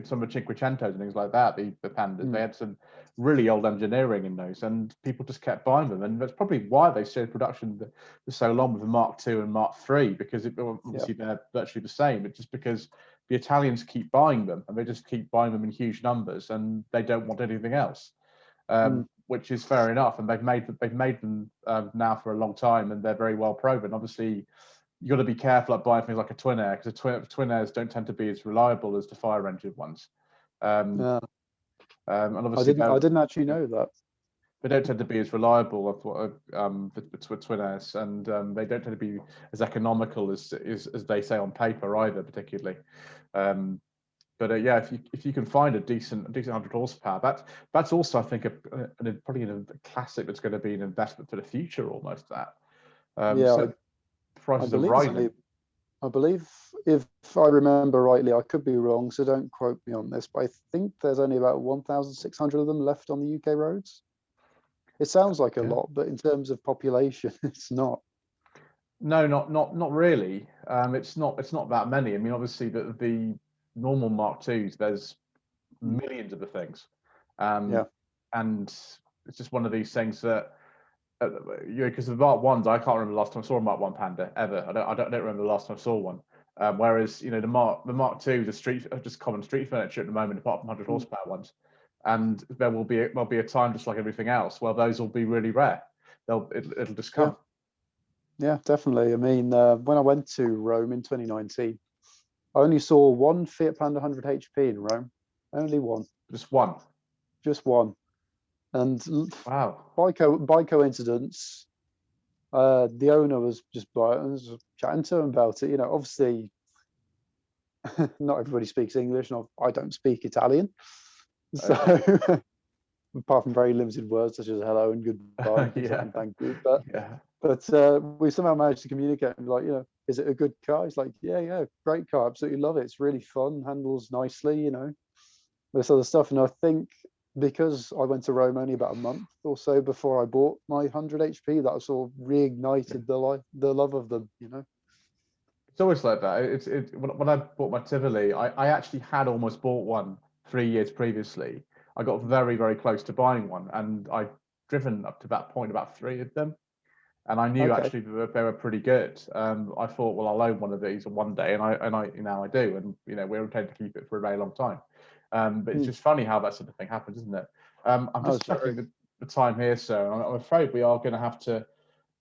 Speaker 1: some of the Cinquecentos and things like that. The Pandas, they had some really old engineering in those, and people just kept buying them, and that's probably why they stayed in production for so long with the Mark II and Mark III, because obviously they're virtually the same. It's just because the Italians keep buying them, and they just keep buying them in huge numbers, and they don't want anything else. Which is fair enough, and they've made them now for a long time, and they're very well proven. Obviously, you got to be careful at buying things like a twin air, because twin airs don't tend to be as reliable as the fire engine ones. And obviously,
Speaker 2: I didn't actually know that.
Speaker 1: They don't tend to be as reliable for twin airs, and they don't tend to be as economical as they say on paper either, particularly. But yeah, if you can find a decent 100 horsepower, that's also, I think, probably a classic that's going to be an investment for the future almost. That so prices are rising.
Speaker 2: I believe, if I remember rightly, I could be wrong, so don't quote me on this, but I think there's only about 1,600 of them left on the UK roads. It sounds like a lot, but in terms of population, it's not.
Speaker 1: No, not really. It's not that many. I mean, obviously the normal Mark IIs, there's millions of the things, and it's just one of these things that because the Mark Ones, I can't remember the last time I saw a Mark One Panda ever. I don't remember the last time I saw one. Whereas the Mark II, just common street furniture at the moment, apart from 100 horsepower ones, and there'll be a time just like everything else. Well, those will be really rare. It'll just come.
Speaker 2: Yeah, definitely. I mean, when I went to Rome in 2019, I only saw one Fiat Panda 100 HP in Rome. Only one.
Speaker 1: Just one.
Speaker 2: Just one. And
Speaker 1: wow,
Speaker 2: by coincidence, the owner was just by and was chatting to him about it. Obviously, not everybody speaks English, and I don't speak Italian, so apart from very limited words such as hello and goodbye and thank you. But we somehow managed to communicate and be like, is it a good car? He's like, yeah, great car, absolutely love it. It's really fun, handles nicely, this other stuff. And I think because I went to Rome only about a month or so before I bought my 100 HP, that sort of reignited the love of them.
Speaker 1: It's always like that. When I bought my Tivoli, I actually had almost bought one 3 years previously. I got very, very close to buying one, and I'd driven up to that point about 3 of them, and I knew actually that they were pretty good. I thought, well, I'll own one of these one day, and I do, and we're intending to keep it for a very long time. But it's just funny how that sort of thing happens, isn't it? I'm just checking the time here, sir. I'm afraid we are going to have to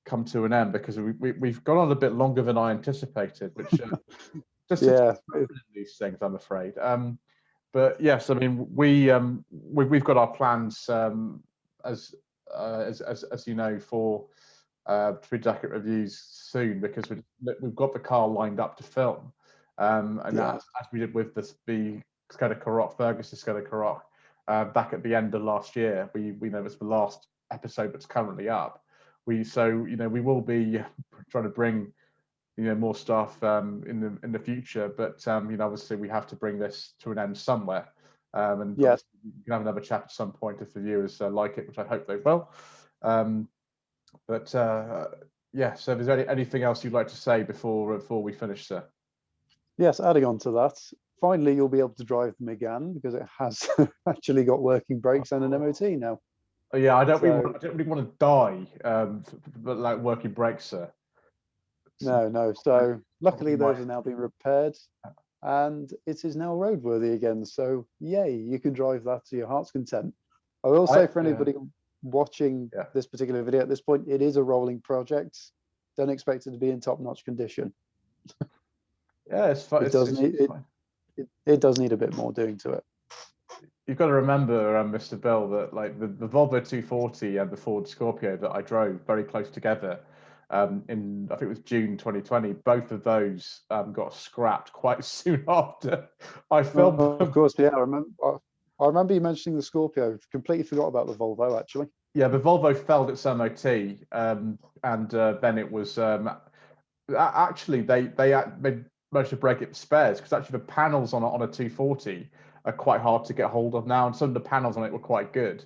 Speaker 1: come to an end because we've gone on a bit longer than I anticipated, which just these things, I'm afraid. But yes, I mean we've got our plans as you know for Three Jacket reviews soon, because we've got the car lined up to film. And as we did with the Skoda Karoq, Ferguson Skoda Karoq, back at the end of last year, we know it's the last episode that's currently up. We will be trying to bring more stuff in the future, but obviously we have to bring this to an end somewhere. And
Speaker 2: yes,
Speaker 1: you can have another chat at some point if the viewers like it, which I hope they will. Yeah, so is there anything else you'd like to say before we finish, sir?
Speaker 2: yes. Adding on to that, finally you'll be able to drive the Mégane, because it has actually got working brakes and an MOT now.
Speaker 1: Oh, yeah, I don't really want to die, but like working brakes, sir.
Speaker 2: No. So luckily those are now being repaired, and it is now roadworthy again. So yay, you can drive that to your heart's content. I will say, for anybody watching this particular video at this point, it is a rolling project. Don't expect it to be in top-notch condition.
Speaker 1: Yeah, it's fine.
Speaker 2: It does need a bit more doing to it.
Speaker 1: You've got to remember, Mr. Bill, that like the Volvo 240 and the Ford Scorpio that I drove very close together in, I think it was June 2020, both of those got scrapped quite soon after I filmed them.
Speaker 2: Of course, yeah, I remember you mentioning the Scorpio. Completely forgot about the Volvo, actually.
Speaker 1: Yeah, the Volvo failed its MOT, and then it was actually they managed to break it for spares, because actually the panels on a 240 are quite hard to get hold of now, and some of the panels on it were quite good.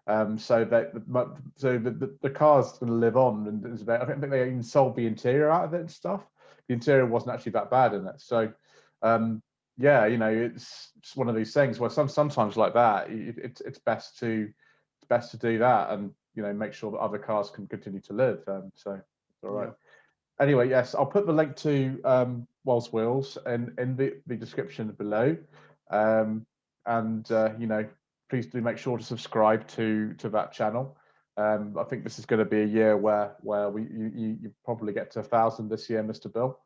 Speaker 1: So the car's going to live on, and I think they even sold the interior out of it and stuff. The interior wasn't actually that bad in it. So yeah, it's one of these things where sometimes like that, it's best to do that, and make sure that other cars can continue to live. So it's all right. Yeah. Anyway, yes, I'll put the link to Wull's Wheels in the description below, and please do make sure to subscribe to that channel. I think this is going to be a year where you probably get to 1,000 this year, Mr. Bill.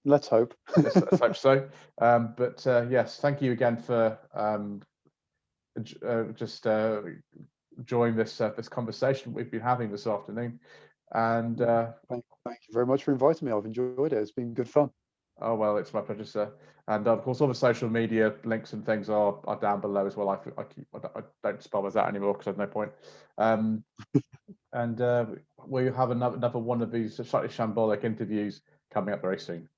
Speaker 2: Let's hope.
Speaker 1: Let's hope so. But yes, thank you again for just enjoying this conversation we've been having this afternoon. And
Speaker 2: thank you very much for inviting me. I've enjoyed it. It's been good fun.
Speaker 1: Oh, well, it's my pleasure, sir. And of course, all the social media links and things are down below as well. I don't spell that anymore because there's no point. And we'll have another one of these slightly shambolic interviews coming up very soon.